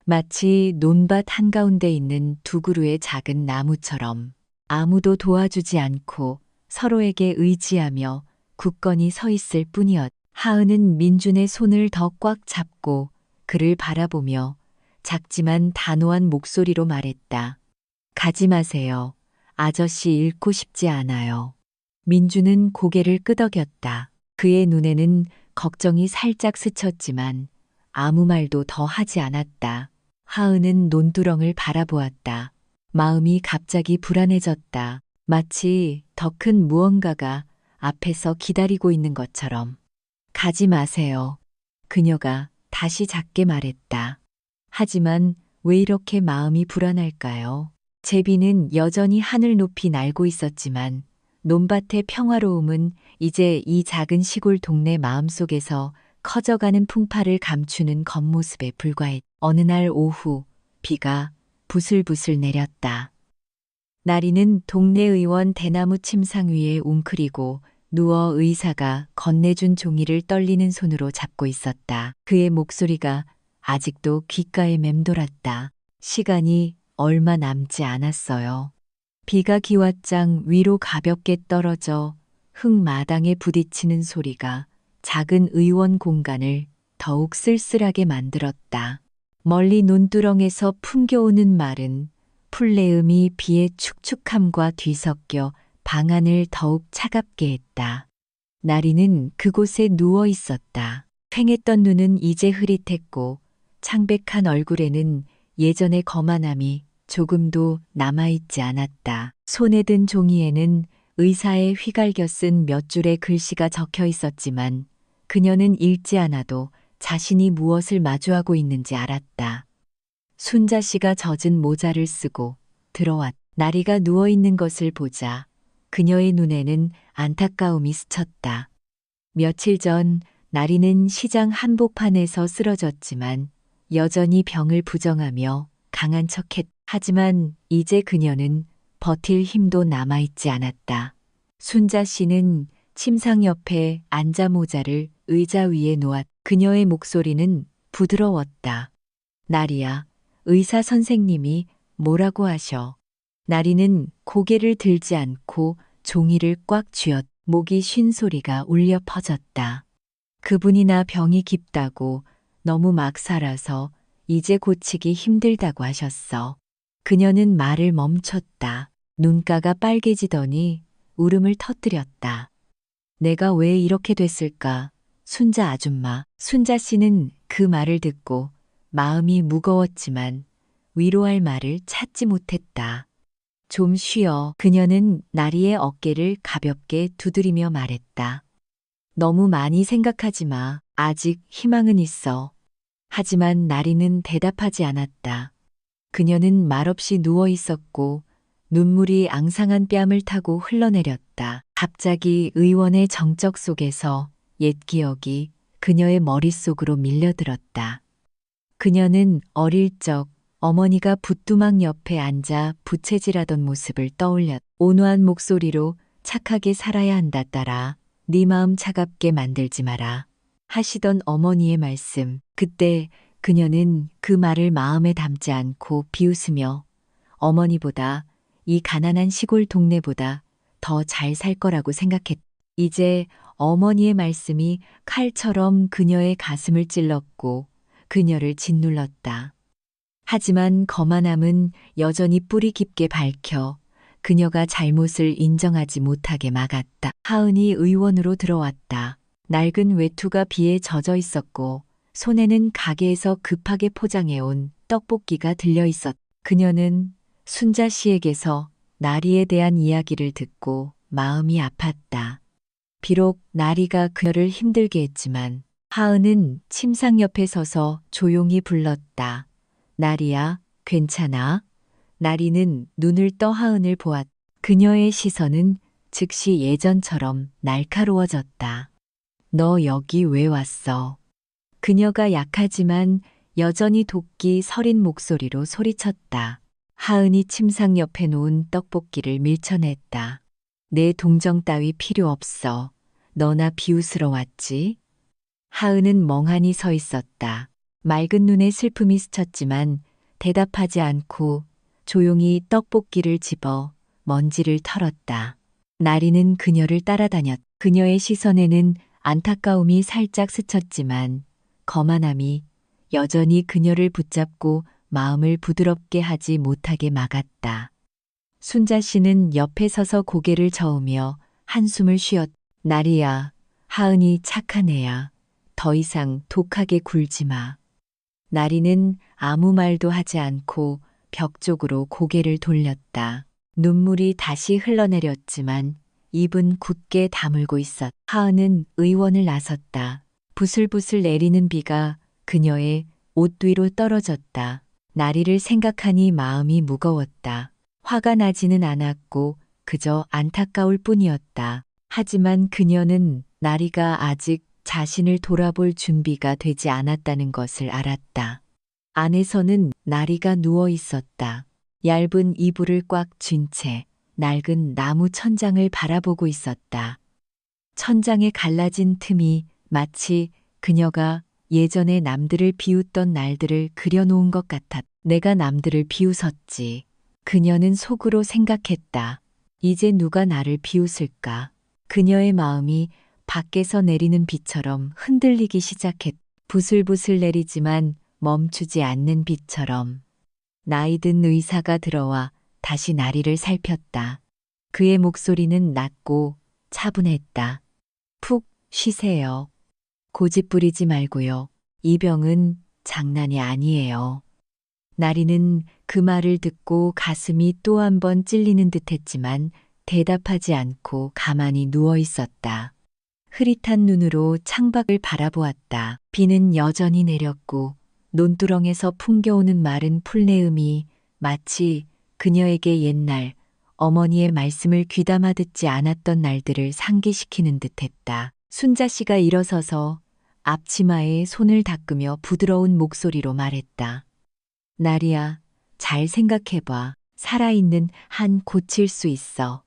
마치 논밭 한가운데 있는 두 그루의 작은 나무처럼 아무도 도와주지 않고 서로에게 의지하며 굳건히 서 있을 뿐이었. 하은은 민준의 손을 더 꽉 잡고 그를 바라보며 작지만 단호한 목소리로 말했다. 가지 마세요. 아저씨 잃고 싶지 않아요. 민준은 고개를 끄덕였다. 그의 눈에는 걱정이 살짝 스쳤지만 아무 말도 더 하지 않았다. 하은은 논두렁을 바라보았다. 마음이 갑자기 불안해졌다. 마치 더 큰 무언가가 앞에서 기다리고 있는 것처럼. 가지 마세요. 그녀가 다시 작게 말했다. 하지만 왜 이렇게 마음이 불안할까요? 제비는 여전히 하늘 높이 날고 있었지만 논밭의 평화로움은 이제 이 작은 시골 동네 마음속에서 커져가는 풍파를 감추는 겉모습에 불과했. 어느 날 오후 비가 부슬부슬 내렸다. 나리는 동네 의원 대나무 침상 위에 웅크리고 누워 의사가 건네준 종이를 떨리는 손으로 잡고 있었다. 그의 목소리가 아직도 귓가에 맴돌았다. 시간이 얼마 남지 않았어요. 비가 기왓장 위로 가볍게 떨어져 흙마당에 부딪히는 소리가 작은 의원 공간을 더욱 쓸쓸하게 만들었다. 멀리 논두렁에서 풍겨오는 말은 풀내음이 비의 축축함과 뒤섞여 방안을 더욱 차갑게 했다. 나리는 그곳에 누워 있었다. 팽했던 눈은 이제 흐릿했고 창백한 얼굴에는 예전의 거만함이 조금도 남아있지 않았다. 손에 든 종이에는 의사의 휘갈겨 쓴 몇 줄의 글씨가 적혀 있었지만 그녀는 읽지 않아도 자신이 무엇을 마주하고 있는지 알았다. 순자 씨가 젖은 모자를 쓰고 들어왔. 나리가 누워있는 것을 보자 그녀의 눈에는 안타까움이 스쳤다. 며칠 전 나리는 시장 한복판에서 쓰러졌지만 여전히 병을 부정하며 강한 척했. 하지만 이제 그녀는 버틸 힘도 남아있지 않았다. 순자 씨는 침상 옆에 앉아 모자를 의자 위에 놓았. 그녀의 목소리는 부드러웠다. 나리야, 의사 선생님이 뭐라고 하셔? 나리는 고개를 들지 않고 종이를 꽉 쥐었. 목이 쉰 소리가 울려 퍼졌다. 그분이 나 병이 깊다고 너무 막 살아서 이제 고치기 힘들다고 하셨어. 그녀는 말을 멈췄다. 눈가가 빨개지더니 울음을 터뜨렸다. 내가 왜 이렇게 됐을까? 순자 아줌마. 순자 씨는 그 말을 듣고 마음이 무거웠지만 위로할 말을 찾지 못했다. 좀 쉬어. 그녀는 나리의 어깨를 가볍게 두드리며 말했다. 너무 많이 생각하지 마. 아직 희망은 있어. 하지만 나리는 대답하지 않았다. 그녀는 말없이 누워 있었고 눈물이 앙상한 뺨을 타고 흘러내렸다. 갑자기 의원의 정적 속에서 옛 기억이 그녀의 머릿속으로 밀려들었다. 그녀는 어릴 적 어머니가 붓두막 옆에 앉아 부채질하던 모습을 떠올렸다. 온화한 목소리로 착하게 살아야 한다 딸아. 네 마음 차갑게 만들지 마라. 하시던 어머니의 말씀. 그때 그녀는 그 말을 마음에 담지 않고 비웃으며 어머니보다 이 가난한 시골 동네보다 더 잘 살 거라고 생각했다. 이제 어머니의 말씀이 칼처럼 그녀의 가슴을 찔렀고 그녀를 짓눌렀다. 하지만 거만함은 여전히 뿌리 깊게 밝혀 그녀가 잘못을 인정하지 못하게 막았다. 하은이 의원으로 들어왔다. 낡은 외투가 비에 젖어 있었고 손에는 가게에서 급하게 포장해온 떡볶이가 들려 있었다. 그녀는 순자 씨에게서 나리에 대한 이야기를 듣고 마음이 아팠다. 비록 나리가 그녀를 힘들게 했지만 하은은 침상 옆에 서서 조용히 불렀다. 나리야, 괜찮아? 나리는 눈을 떠 하은을 보았다. 그녀의 시선은 즉시 예전처럼 날카로워졌다. 너 여기 왜 왔어? 그녀가 약하지만 여전히 도끼 서린 목소리로 소리쳤다. 하은이 침상 옆에 놓은 떡볶이를 밀쳐냈다. 내 동정 따위 필요 없어. 너나 비웃으러 왔지? 하은은 멍하니 서 있었다. 맑은 눈에 슬픔이 스쳤지만 대답하지 않고 조용히 떡볶이를 집어 먼지를 털었다. 나리는 그녀를 따라다녔다. 그녀의 시선에는 안타까움이 살짝 스쳤지만 거만함이 여전히 그녀를 붙잡고 마음을 부드럽게 하지 못하게 막았다. 순자 씨는 옆에 서서 고개를 저으며 한숨을 쉬었다. 나리야, 하은이 착한 애야. 더 이상 독하게 굴지 마. 나리는 아무 말도 하지 않고 벽 쪽으로 고개를 돌렸다. 눈물이 다시 흘러내렸지만 입은 굳게 다물고 있었다. 하은은 의원을 나섰다. 부슬부슬 내리는 비가 그녀의 옷 위로 떨어졌다. 나리를 생각하니 마음이 무거웠다. 화가 나지는 않았고 그저 안타까울 뿐이었다. 하지만 그녀는 나리가 아직 자신을 돌아볼 준비가 되지 않았다는 것을 알았다. 안에서는 나리가 누워 있었다. 얇은 이불을 꽉 쥔 채 낡은 나무 천장을 바라보고 있었다. 천장에 갈라진 틈이 마치 그녀가 예전에 남들을 비웃던 날들을 그려놓은 것 같았다. 내가 남들을 비웃었지. 그녀는 속으로 생각했다. 이제 누가 나를 비웃을까? 그녀의 마음이 밖에서 내리는 비처럼 흔들리기 시작했다. 부슬부슬 내리지만 멈추지 않는 비처럼. 나이든 의사가 들어와 다시 나리를 살폈다. 그의 목소리는 낮고 차분했다. 푹 쉬세요. 고집 부리지 말고요. 이 병은 장난이 아니에요. 나리는 그 말을 듣고 가슴이 또 한 번 찔리는 듯 했지만 대답하지 않고 가만히 누워 있었다. 흐릿한 눈으로 창밖을 바라보았다. 비는 여전히 내렸고 논두렁에서 풍겨오는 마른 풀내음이 마치 그녀에게 옛날 어머니의 말씀을 귀담아 듣지 않았던 날들을 상기시키는 듯했다. 순자 씨가 일어서서 앞치마에 손을 닦으며 부드러운 목소리로 말했다. 나리야, 잘 생각해봐. 살아있는 한 고칠 수 있어.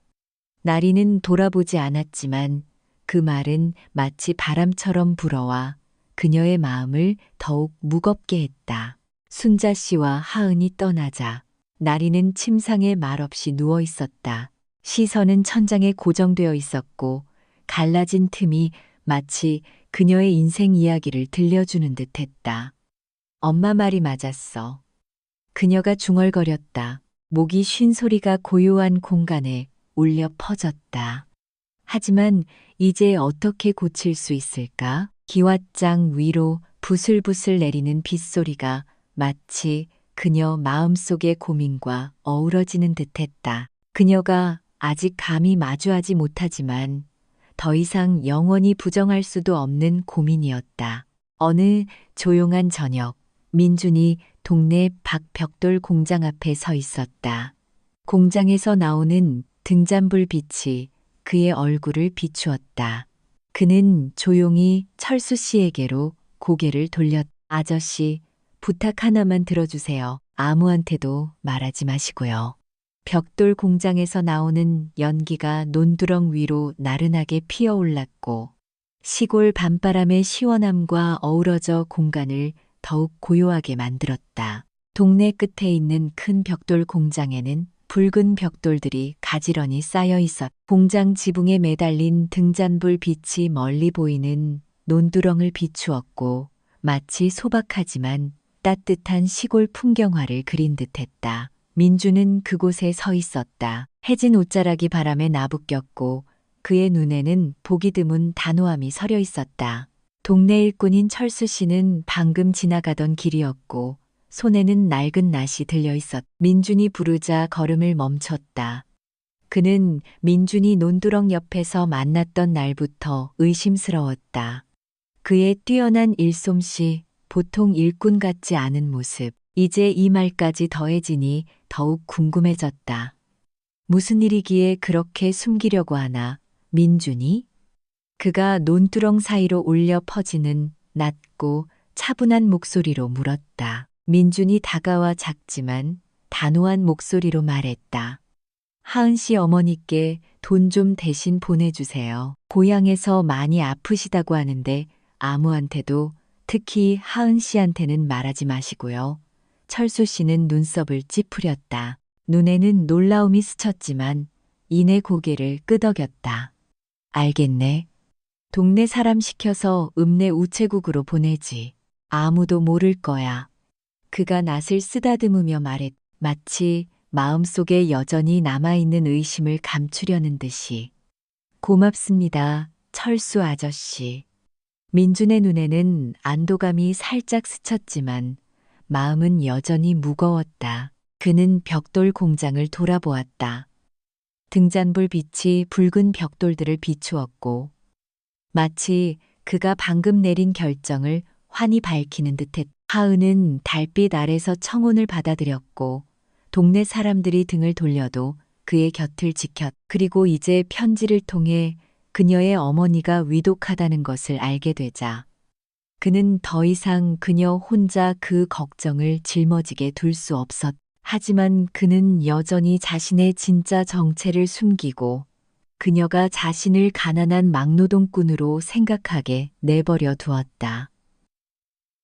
나리는 돌아보지 않았지만 그 말은 마치 바람처럼 불어와 그녀의 마음을 더욱 무겁게 했다. 순자 씨와 하은이 떠나자 나리는 침상에 말없이 누워 있었다. 시선은 천장에 고정되어 있었고 갈라진 틈이 마치 그녀의 인생 이야기를 들려주는 듯 했다. 엄마 말이 맞았어. 그녀가 중얼거렸다. 목이 쉰 소리가 고요한 공간에 울려 퍼졌다. 하지만 이제 어떻게 고칠 수 있을까? 기왓장 위로 부슬부슬 내리는 빗소리가 마치 그녀 마음속의 고민과 어우러지는 듯했다. 그녀가 아직 감히 마주하지 못하지만 더 이상 영원히 부정할 수도 없는 고민이었다. 어느 조용한 저녁, 민준이 동네 박벽돌 공장 앞에 서 있었다. 공장에서 나오는 등잔불 빛이 그의 얼굴을 비추었다. 그는 조용히 철수 씨에게로 고개를 돌렸. 아저씨, 부탁 하나만 들어주세요. 아무한테도 말하지 마시고요. 벽돌 공장에서 나오는 연기가 논두렁 위로 나른하게 피어올랐고 시골 밤바람의 시원함과 어우러져 공간을 더욱 고요하게 만들었다. 동네 끝에 있는 큰 벽돌 공장에는 붉은 벽돌들이 가지런히 쌓여 있었. 공장 지붕에 매달린 등잔불 빛이 멀리 보이는 논두렁을 비추었고 마치 소박하지만 따뜻한 시골 풍경화를 그린 듯했다. 민주는 그곳에 서 있었다. 해진 옷자락이 바람에 나부꼈고 그의 눈에는 보기 드문 단호함이 서려 있었다. 동네 일꾼인 철수 씨는 방금 지나가던 길이었고 손에는 낡은 낫이 들려 있었. 민준이 부르자 걸음을 멈췄다. 그는 민준이 논두렁 옆에서 만났던 날부터 의심스러웠다. 그의 뛰어난 일솜씨, 보통 일꾼 같지 않은 모습, 이제 이 말까지 더해지니 더욱 궁금해졌다. 무슨 일이기에 그렇게 숨기려고 하나, 민준이? 그가 논두렁 사이로 울려 퍼지는 낮고 차분한 목소리로 물었다. 민준이 다가와 작지만 단호한 목소리로 말했다. 하은 씨 어머니께 돈 좀 대신 보내주세요. 고향에서 많이 아프시다고 하는데 아무한테도 특히 하은 씨한테는 말하지 마시고요. 철수 씨는 눈썹을 찌푸렸다. 눈에는 놀라움이 스쳤지만 이내 고개를 끄덕였다. 알겠네. 동네 사람 시켜서 읍내 우체국으로 보내지. 아무도 모를 거야. 그가 낯을 쓰다듬으며 말했. 마치 마음속에 여전히 남아있는 의심을 감추려는 듯이. 고맙습니다, 철수 아저씨. 민준의 눈에는 안도감이 살짝 스쳤지만 마음은 여전히 무거웠다. 그는 벽돌 공장을 돌아보았다. 등잔불 빛이 붉은 벽돌들을 비추었고 마치 그가 방금 내린 결정을 환히 밝히는 듯했다. 하은은 달빛 아래서 청혼을 받아들였고 동네 사람들이 등을 돌려도 그의 곁을 지켰. 그리고 이제 편지를 통해 그녀의 어머니가 위독하다는 것을 알게 되자 그는 더 이상 그녀 혼자 그 걱정을 짊어지게 둘 수 없었. 하지만 그는 여전히 자신의 진짜 정체를 숨기고 그녀가 자신을 가난한 막노동꾼으로 생각하게 내버려 두었다.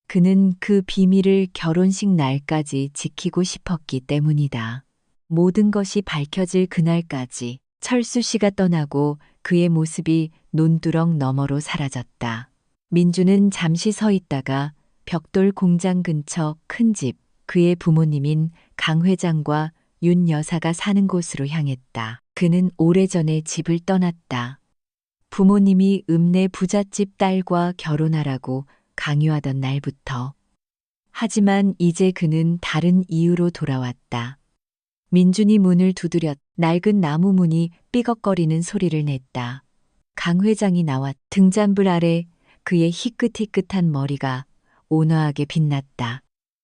그는 그 비밀을 결혼식 날까지 지키고 싶었기 때문이다. 모든 것이 밝혀질 그날까지 철수 씨가 떠나고 그의 모습이 논두렁 너머로 사라졌다. 민주는 잠시 서 있다가 벽돌 공장 근처 큰 집, 그의 부모님인 강 회장과 윤 여사가 사는 곳으로 향했다. 그는 오래전에 집을 떠났다. 부모님이 읍내 부잣집 딸과 결혼하라고 강요하던 날부터. 하지만 이제 그는 다른 이유로 돌아왔다. 민준이 문을 두드렸. 낡은 나무 문이 삐걱거리는 소리를 냈다. 강 회장이 나왔. 등잔불 아래 그의 희끗희끗한 머리가 온화하게 빛났다.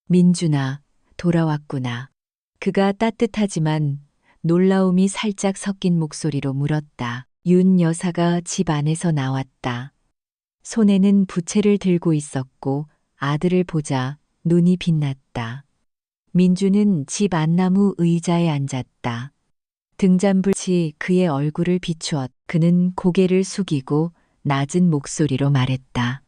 민준아, 돌아왔구나. 그가 따뜻하지만 놀라움이 살짝 섞인 목소리로 물었다. 윤 여사가 집 안에서 나왔다. 손에는 부채를 들고 있었고 아들을 보자 눈이 빛났다. 민주는 집 안나무 의자에 앉았다. 등잔불이 그의 얼굴을 비추었. 그는 고개를 숙이고 낮은 목소리로 말했다.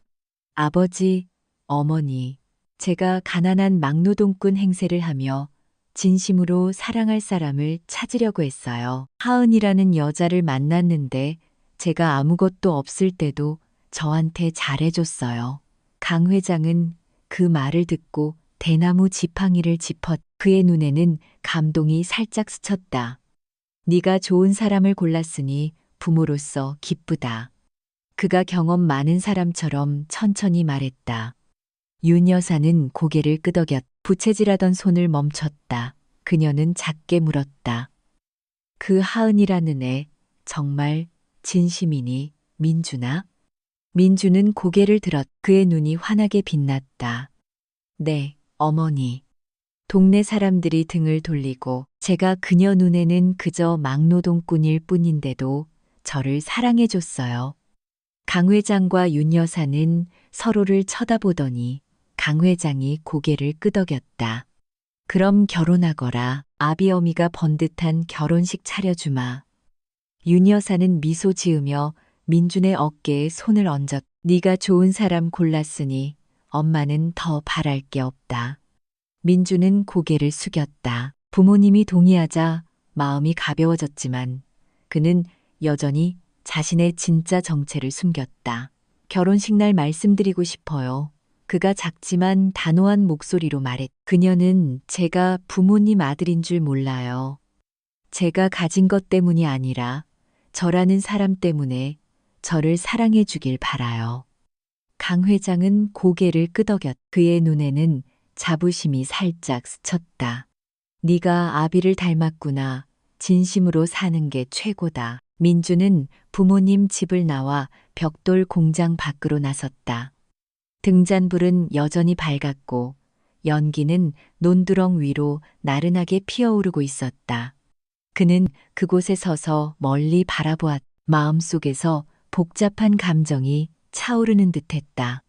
아버지, 어머니, 제가 가난한 막노동꾼 행세를 하며 진심으로 사랑할 사람을 찾으려고 했어요. 하은이라는 여자를 만났는데 제가 아무것도 없을 때도 저한테 잘해줬어요. 강 회장은 그 말을 듣고 대나무 지팡이를 짚었. 그의 눈에는 감동이 살짝 스쳤다. 네가 좋은 사람을 골랐으니 부모로서 기쁘다. 그가 경험 많은 사람처럼 천천히 말했다. 윤 여사는 고개를 끄덕였. 부채질하던 손을 멈췄다. 그녀는 작게 물었다. 그 하은이라는 애 정말 진심이니, 민준아? 민주는 고개를 들었. 그의 눈이 환하게 빛났다. 네, 어머니. 동네 사람들이 등을 돌리고 제가 그녀 눈에는 그저 막노동꾼일 뿐인데도 저를 사랑해줬어요. 강 회장과 윤 여사는 서로를 쳐다보더니 강 회장이 고개를 끄덕였다. 그럼 결혼하거라. 아비어미가 번듯한 결혼식 차려주마. 윤 여사는 미소 지으며 민준의 어깨에 손을 얹었. 네가 좋은 사람 골랐으니 엄마는 더 바랄 게 없다. 민준은 고개를 숙였다. 부모님이 동의하자 마음이 가벼워졌지만 그는 여전히 자신의 진짜 정체를 숨겼다. 결혼식 날 말씀드리고 싶어요. 그가 작지만 단호한 목소리로 말했. 그녀는 제가 부모님 아들인 줄 몰라요. 제가 가진 것 때문이 아니라 저라는 사람 때문에 저를 사랑해 주길 바라요. 강 회장은 고개를 끄덕였. 그의 눈에는 자부심이 살짝 스쳤다. 네가 아비를 닮았구나. 진심으로 사는 게 최고다. 민주는 부모님 집을 나와 벽돌 공장 밖으로 나섰다. 등잔불은 여전히 밝았고 연기는 논두렁 위로 나른하게 피어오르고 있었다. 그는 그곳에 서서 멀리 바라보았. 마음속에서 복잡한 감정이 차오르는 듯했다.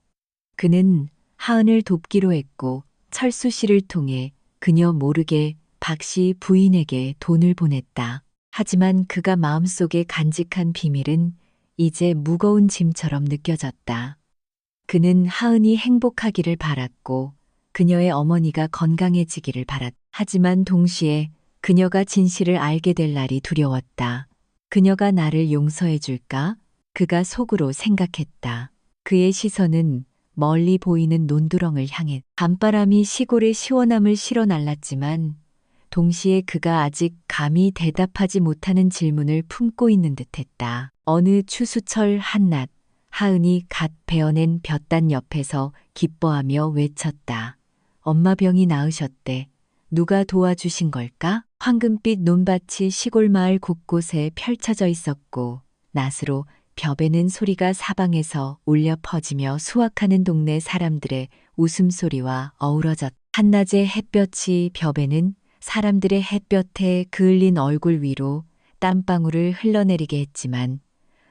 그는 하은을 돕기로 했고 철수 씨를 통해 그녀 모르게 박씨 부인에게 돈을 보냈다. 하지만 그가 마음속에 간직한 비밀은 이제 무거운 짐처럼 느껴졌다. 그는 하은이 행복하기를 바랐고 그녀의 어머니가 건강해지기를 바랐. 하지만 동시에 그녀가 진실을 알게 될 날이 두려웠다. 그녀가 나를 용서해 줄까? 그가 속으로 생각했다. 그의 시선은 멀리 보이는 논두렁을 향해 밤바람이 시골의 시원함을 실어 날랐지만 동시에 그가 아직 감히 대답하지 못하는 질문을 품고 있는 듯했다. 어느 추수철 한낮 하은이 갓 베어낸 볕단 옆에서 기뻐하며 외쳤다. 엄마 병이 나으셨대. 누가 도와주신 걸까? 황금빛 논밭이 시골 마을 곳곳에 펼쳐져 있었고 낫으로 벼베는 소리가 사방에서 울려 퍼지며 수확하는 동네 사람들의 웃음소리와 어우러졌. 한낮의 햇볕이 벼베는 사람들의 햇볕에 그을린 얼굴 위로 땀방울을 흘러내리게 했지만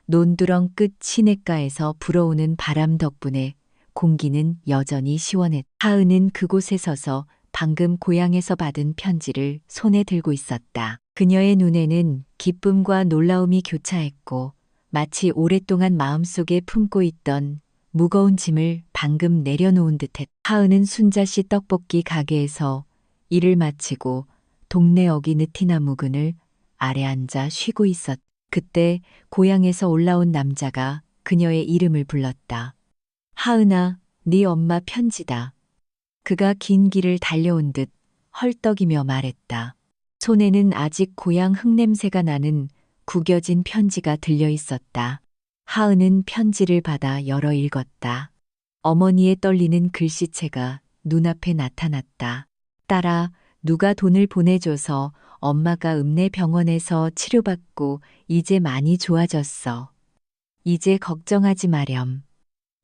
논두렁 끝 시냇가에서 불어오는 바람 덕분에 공기는 여전히 시원했. 하은은 그곳에 서서 방금 고향에서 받은 편지를 손에 들고 있었다. 그녀의 눈에는 기쁨과 놀라움이 교차했고 마치 오랫동안 마음속에 품고 있던 무거운 짐을 방금 내려놓은 듯했. 하은은 순자씨 떡볶이 가게에서 일을 마치고 동네 어기 느티나무 그늘 아래 앉아 쉬고 있었. 그때 고향에서 올라온 남자가 그녀의 이름을 불렀다. 하은아, 네 엄마 편지다. 그가 긴 길을 달려온 듯 헐떡이며 말했다. 손에는 아직 고향 흙냄새가 나는 구겨진 편지가 들려 있었다. 하은은 편지를 받아 열어 읽었다. 어머니의 떨리는 글씨체가 눈앞에 나타났다. 딸아, 누가 돈을 보내줘서 엄마가 읍내병원에서 치료받고 이제 많이 좋아졌어. 이제 걱정하지 마렴.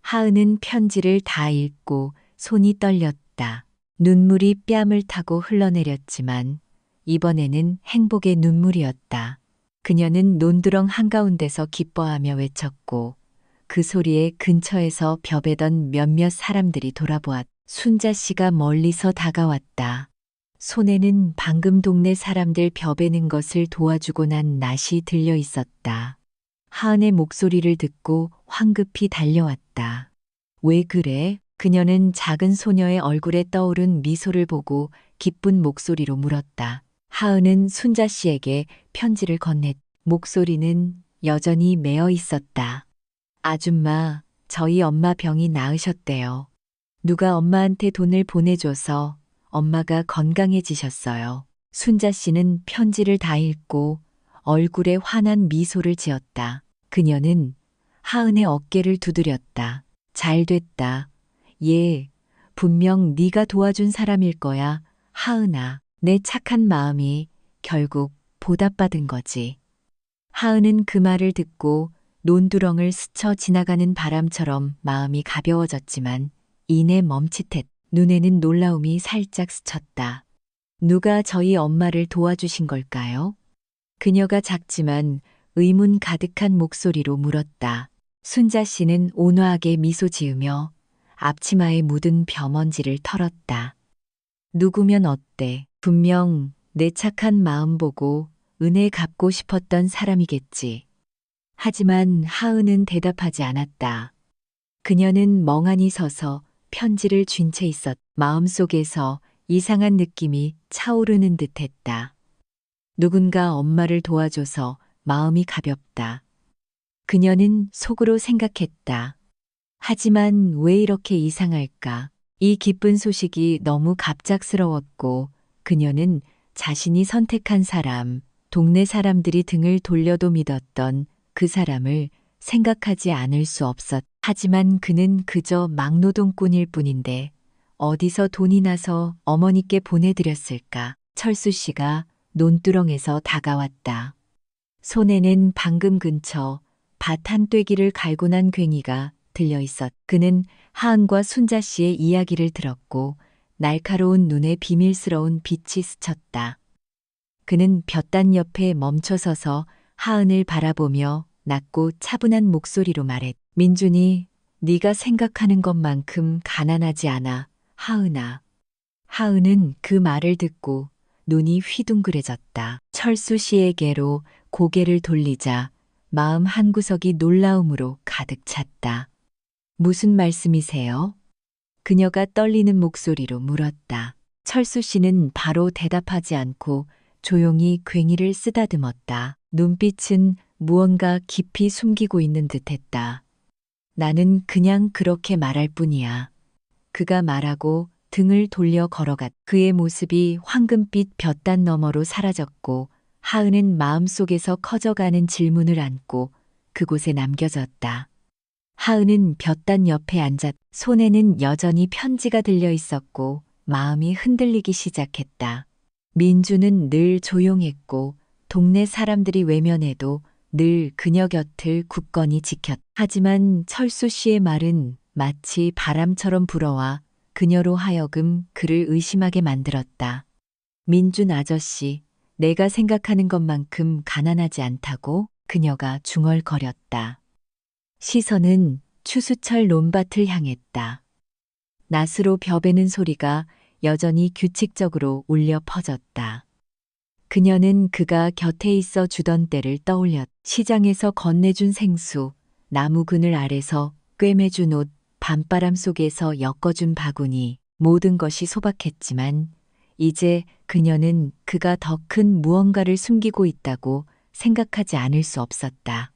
하은은 편지를 다 읽고 손이 떨렸다. 눈물이 뺨을 타고 흘러내렸지만 이번에는 행복의 눈물이었다. 그녀는 논두렁 한가운데서 기뻐하며 외쳤고 그 소리에 근처에서 벼베던 몇몇 사람들이 돌아보았. 순자 씨가 멀리서 다가왔다. 손에는 방금 동네 사람들 벼베는 것을 도와주고 난 낫이 들려 있었다. 하은의 목소리를 듣고 황급히 달려왔다. 왜 그래? 그녀는 작은 소녀의 얼굴에 떠오른 미소를 보고 기쁜 목소리로 물었다. 하은은 순자 씨에게 편지를 건넸. 목소리는 여전히 메어 있었다. 아줌마, 저희 엄마 병이 나으셨대요. 누가 엄마한테 돈을 보내줘서 엄마가 건강해지셨어요. 순자 씨는 편지를 다 읽고 얼굴에 환한 미소를 지었다. 그녀는 하은의 어깨를 두드렸다. 잘 됐다. 얘, 분명 네가 도와준 사람일 거야. 하은아, 내 착한 마음이 결국 보답받은 거지. 하은은 그 말을 듣고 논두렁을 스쳐 지나가는 바람처럼 마음이 가벼워졌지만 이내 멈칫했. 눈에는 놀라움이 살짝 스쳤다. 누가 저희 엄마를 도와주신 걸까요? 그녀가 작지만 의문 가득한 목소리로 물었다. 순자 씨는 온화하게 미소 지으며 앞치마에 묻은 벼먼지를 털었다. 누구면 어때? 분명 내 착한 마음 보고 은혜 갚고 싶었던 사람이겠지. 하지만 하은은 대답하지 않았다. 그녀는 멍하니 서서 편지를 쥔 채 있었. 마음속에서 이상한 느낌이 차오르는 듯했다. 누군가 엄마를 도와줘서 마음이 가볍다. 그녀는 속으로 생각했다. 하지만 왜 이렇게 이상할까? 이 기쁜 소식이 너무 갑작스러웠고 그녀는 자신이 선택한 사람, 동네 사람들이 등을 돌려도 믿었던 그 사람을 생각하지 않을 수 없었. 하지만 그는 그저 막노동꾼일 뿐인데 어디서 돈이 나서 어머니께 보내드렸을까? 철수 씨가 논두렁에서 다가왔다. 손에는 방금 근처 밭 한 떼기를 갈고 난 괭이가 들려 있었. 그는 하은과 순자 씨의 이야기를 들었고 날카로운 눈에 비밀스러운 빛이 스쳤다. 그는 볕단 옆에 멈춰서서 하은을 바라보며 낮고 차분한 목소리로 말했. 민준이 네가 생각하는 것만큼 가난하지 않아, 하은아. 하은은 그 말을 듣고 눈이 휘둥그레졌다. 철수 씨에게로 고개를 돌리자 마음 한구석이 놀라움으로 가득 찼다. 무슨 말씀이세요? 그녀가 떨리는 목소리로 물었다. 철수 씨는 바로 대답하지 않고 조용히 괭이를 쓰다듬었다. 눈빛은 무언가 깊이 숨기고 있는 듯했다. 나는 그냥 그렇게 말할 뿐이야. 그가 말하고 등을 돌려 걸어갔. 그의 모습이 황금빛 볕단 너머로 사라졌고 하은은 마음속에서 커져가는 질문을 안고 그곳에 남겨졌다. 하은은 볕단 옆에 앉았. 손에는 여전히 편지가 들려 있었고 마음이 흔들리기 시작했다. 민주는 늘 조용했고 동네 사람들이 외면해도 늘 그녀 곁을 굳건히 지켰. 하지만 철수 씨의 말은 마치 바람처럼 불어와 그녀로 하여금 그를 의심하게 만들었다. 민준 아저씨, 내가 생각하는 것만큼 가난하지 않다고? 그녀가 중얼거렸다. 시선은 추수철 논밭을 향했다. 낫으로 벼베는 소리가 여전히 규칙적으로 울려 퍼졌다. 그녀는 그가 곁에 있어 주던 때를 떠올렸. 시장에서 건네준 생수, 나무 그늘 아래서 꿰매준 옷, 밤바람 속에서 엮어준 바구니, 모든 것이 소박했지만 이제 그녀는 그가 더 큰 무언가를 숨기고 있다고 생각하지 않을 수 없었다.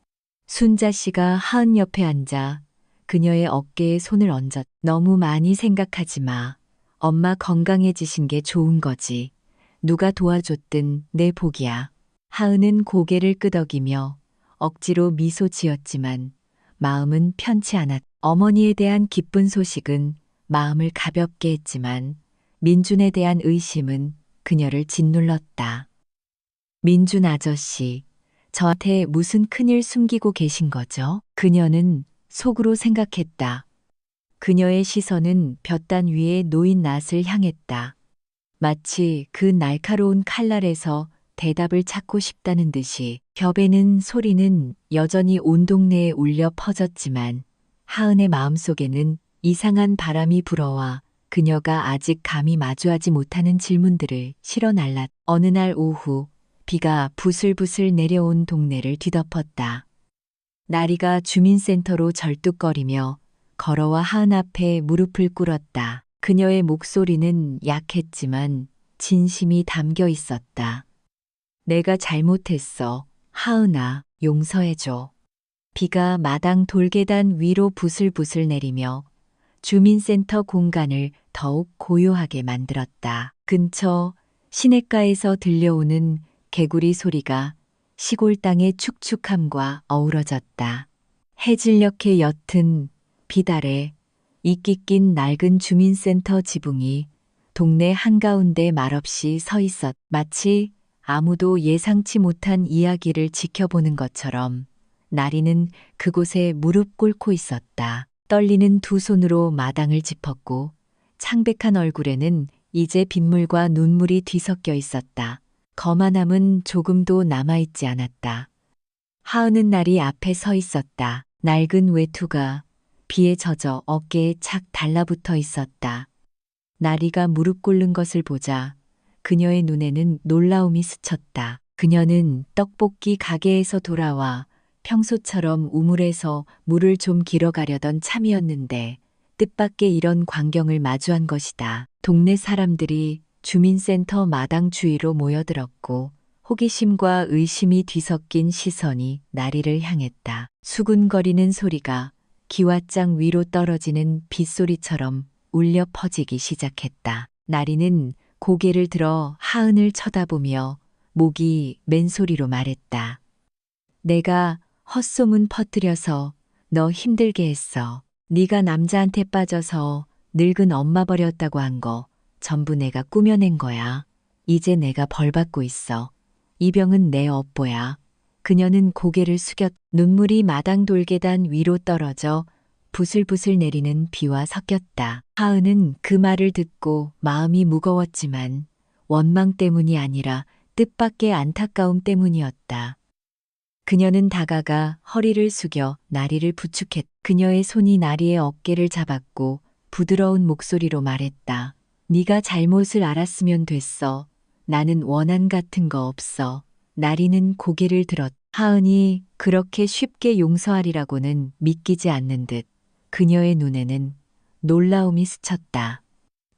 순자 씨가 하은 옆에 앉아 그녀의 어깨에 손을 얹었. 너무 많이 생각하지 마. 엄마 건강해지신 게 좋은 거지. 누가 도와줬든 내 복이야. 하은은 고개를 끄덕이며 억지로 미소 지었지만 마음은 편치 않았. 어머니에 대한 기쁜 소식은 마음을 가볍게 했지만 민준에 대한 의심은 그녀를 짓눌렀다. 민준 아저씨, 저한테 무슨 큰일 숨기고 계신 거죠? 그녀는 속으로 생각했다. 그녀의 시선은 볕단 위에 놓인 낫을 향했다. 마치 그 날카로운 칼날에서 대답을 찾고 싶다는 듯이. 겹에는 소리는 여전히 온 동네에 울려 퍼졌지만 하은의 마음속에는 이상한 바람이 불어와 그녀가 아직 감히 마주하지 못하는 질문들을 실어날랐. 어느 날 오후 비가 부슬부슬 내려온 동네를 뒤덮었다. 나리가 주민센터로 절뚝거리며 걸어와 하은 앞에 무릎을 꿇었다. 그녀의 목소리는 약했지만 진심이 담겨 있었다. 내가 잘못했어. 하은아, 용서해줘. 비가 마당 돌계단 위로 부슬부슬 내리며 주민센터 공간을 더욱 고요하게 만들었다. 근처 시냇가에서 들려오는 개구리 소리가 시골 땅의 축축함과 어우러졌다. 해질녘의 옅은 빛 아래 이끼 낀 낡은 주민센터 지붕이 동네 한가운데 말없이 서 있었. 마치 아무도 예상치 못한 이야기를 지켜보는 것처럼 나리는 그곳에 무릎 꿇고 있었다. 떨리는 두 손으로 마당을 짚었고 창백한 얼굴에는 이제 빗물과 눈물이 뒤섞여 있었다. 거만함은 조금도 남아있지 않았다. 하은은 날이 앞에 서 있었다. 낡은 외투가 비에 젖어 어깨에 착 달라붙어 있었다. 나리가 무릎 꿇는 것을 보자 그녀의 눈에는 놀라움이 스쳤다. 그녀는 떡볶이 가게에서 돌아와 평소처럼 우물에서 물을 좀 길어가려던 참이었는데 뜻밖의 이런 광경을 마주한 것이다. 동네 사람들이 주민센터 마당 주위로 모여들었고 호기심과 의심이 뒤섞인 시선이 나리를 향했다. 수군거리는 소리가 기왓장 위로 떨어지는 빗소리처럼 울려 퍼지기 시작했다. 나리는 고개를 들어 하은을 쳐다보며 목이 맨소리로 말했다. 내가 헛소문 퍼뜨려서 너 힘들게 했어. 네가 남자한테 빠져서 늙은 엄마 버렸다고 한 거 전부 내가 꾸며낸 거야. 이제 내가 벌 받고 있어. 이 병은 내 업보야. 그녀는 고개를 숙였 눈물이 마당 돌계단 위로 떨어져 부슬부슬 내리는 비와 섞였다. 하은은 그 말을 듣고 마음이 무거웠지만 원망 때문이 아니라 뜻밖의 안타까움 때문이었다. 그녀는 다가가 허리를 숙여 나리를 부축했. 그녀의 손이 나리의 어깨를 잡았고 부드러운 목소리로 말했다. 네가 잘못을 알았으면 됐어. 나는 원한 같은 거 없어. 나리는 고개를 들었. 하은이 그렇게 쉽게 용서하리라고는 믿기지 않는 듯 그녀의 눈에는 놀라움이 스쳤다.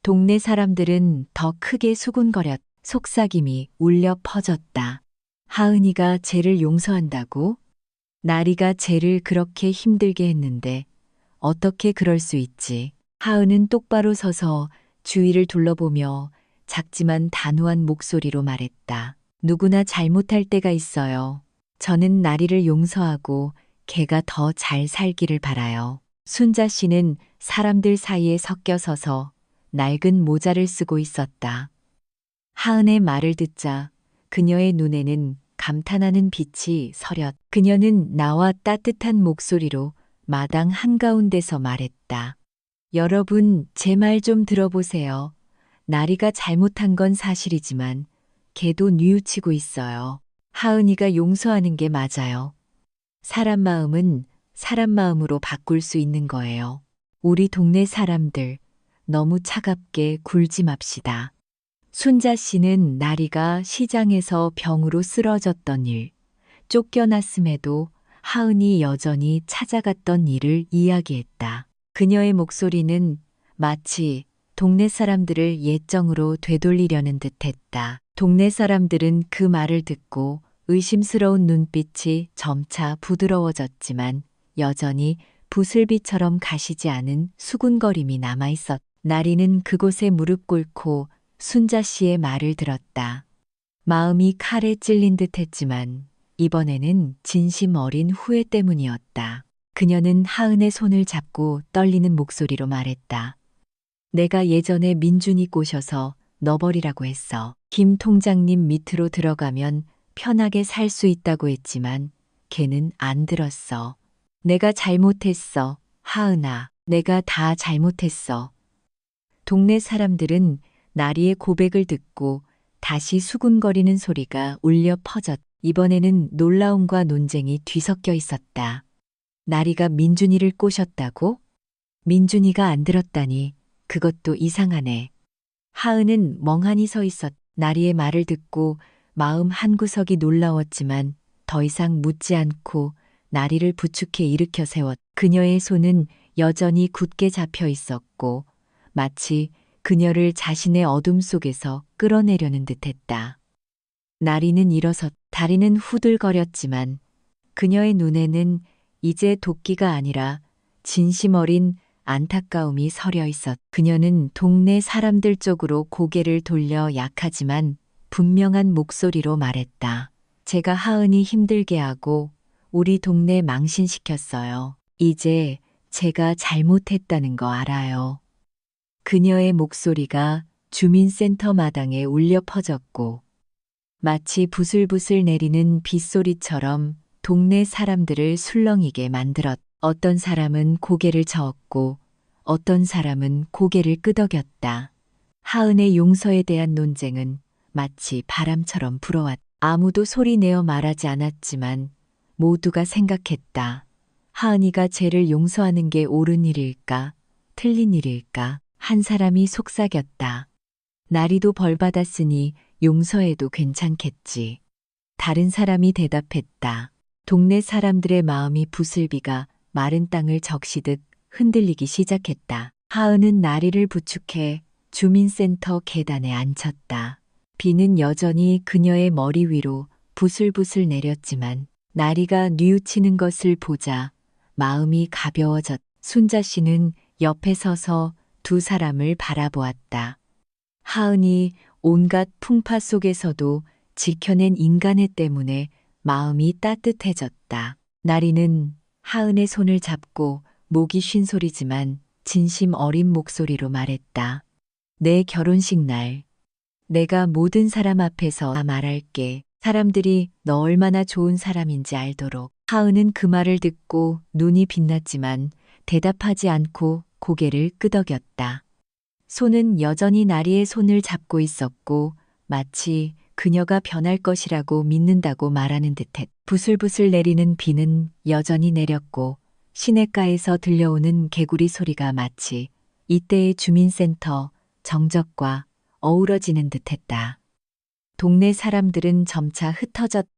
동네 사람들은 더 크게 수군거렸. 속삭임이 울려 퍼졌다. 하은이가 쟤를 용서한다고? 나리가 쟤를 그렇게 힘들게 했는데 어떻게 그럴 수 있지? 하은은 똑바로 서서 주위를 둘러보며 작지만 단호한 목소리로 말했다. 누구나 잘못할 때가 있어요. 저는 나리를 용서하고 걔가 더 잘 살기를 바라요. 순자 씨는 사람들 사이에 섞여 서서 낡은 모자를 쓰고 있었다. 하은의 말을 듣자 그녀의 눈에는 감탄하는 빛이 서렸. 그녀는 나와 따뜻한 목소리로 마당 한가운데서 말했다. 여러분, 제 말 좀 들어보세요. 나리가 잘못한 건 사실이지만 걔도 뉘우치고 있어요. 하은이가 용서하는 게 맞아요. 사람 마음은 사람 마음으로 바꿀 수 있는 거예요. 우리 동네 사람들 너무 차갑게 굴지 맙시다. 순자 씨는 나리가 시장에서 병으로 쓰러졌던 일, 쫓겨났음에도 하은이 여전히 찾아갔던 일을 이야기했다. 그녀의 목소리는 마치 동네 사람들을 옛정으로 되돌리려는 듯했다. 동네 사람들은 그 말을 듣고 의심스러운 눈빛이 점차 부드러워졌지만 여전히 부슬비처럼 가시지 않은 수군거림이 남아있었. 나리는 그곳에 무릎 꿇고 순자 씨의 말을 들었다. 마음이 칼에 찔린 듯 했지만 이번에는 진심 어린 후회 때문이었다. 그녀는 하은의 손을 잡고 떨리는 목소리로 말했다. 내가 예전에 민준이 꼬셔서 너버리라고 했어. 김 통장님 밑으로 들어가면 편하게 살 수 있다고 했지만 걔는 안 들었어. 내가 잘못했어. 하은아, 내가 다 잘못했어. 동네 사람들은 나리의 고백을 듣고 다시 수군거리는 소리가 울려 퍼졌. 이번에는 놀라움과 논쟁이 뒤섞여 있었다. 나리가 민준이를 꼬셨다고? 민준이가 안 들었다니 그것도 이상하네. 하은은 멍하니 서 있었. 나리의 말을 듣고 마음 한구석이 놀라웠지만 더 이상 묻지 않고 나리를 부축해 일으켜 세웠. 그녀의 손은 여전히 굳게 잡혀 있었고 마치 그녀를 자신의 어둠 속에서 끌어내려는 듯했다. 나리는 일어섰. 다리는 후들거렸지만 그녀의 눈에는 이제 도끼가 아니라 진심 어린 안타까움이 서려 있었. 그녀는 동네 사람들 쪽으로 고개를 돌려 약하지만 분명한 목소리로 말했다. 제가 하은이 힘들게 하고 우리 동네 망신시켰어요. 이제 제가 잘못했다는 거 알아요. 그녀의 목소리가 주민센터 마당에 울려 퍼졌고 마치 부슬부슬 내리는 빗소리처럼 동네 사람들을 술렁이게 만들었. 어떤 사람은 고개를 저었고 어떤 사람은 고개를 끄덕였다. 하은의 용서에 대한 논쟁은 마치 바람처럼 불어왔다. 아무도 소리 내어 말하지 않았지만 모두가 생각했다. 하은이가 죄를 용서하는 게 옳은 일일까? 틀린 일일까? 한 사람이 속삭였다. 나리도 벌 받았으니 용서해도 괜찮겠지. 다른 사람이 대답했다. 동네 사람들의 마음이 부슬비가 마른 땅을 적시듯 흔들리기 시작했다. 하은은 나리를 부축해 주민센터 계단에 앉혔다. 비는 여전히 그녀의 머리 위로 부슬부슬 내렸지만 나리가 뉘우치는 것을 보자 마음이 가벼워졌다. 순자 씨는 옆에 서서 두 사람을 바라보았다. 하은이 온갖 풍파 속에서도 지켜낸 인간의 때문에 마음이 따뜻해졌다. 나리는 하은의 손을 잡고 목이 쉰 소리지만 진심 어린 목소리로 말했다. 내 결혼식 날 내가 모든 사람 앞에서 다 말할게. 사람들이 너 얼마나 좋은 사람인지 알도록. 하은은 그 말을 듣고 눈이 빛났지만 대답하지 않고 고개를 끄덕였다. 손은 여전히 나리의 손을 잡고 있었고 마치 그녀가 변할 것이라고 믿는다고 말하는 듯했다. 부슬부슬 내리는 비는 여전히 내렸고 시냇가에서 들려오는 개구리 소리가 마치 이때의 주민센터 정적과 어우러지는 듯했다. 동네 사람들은 점차 흩어졌다.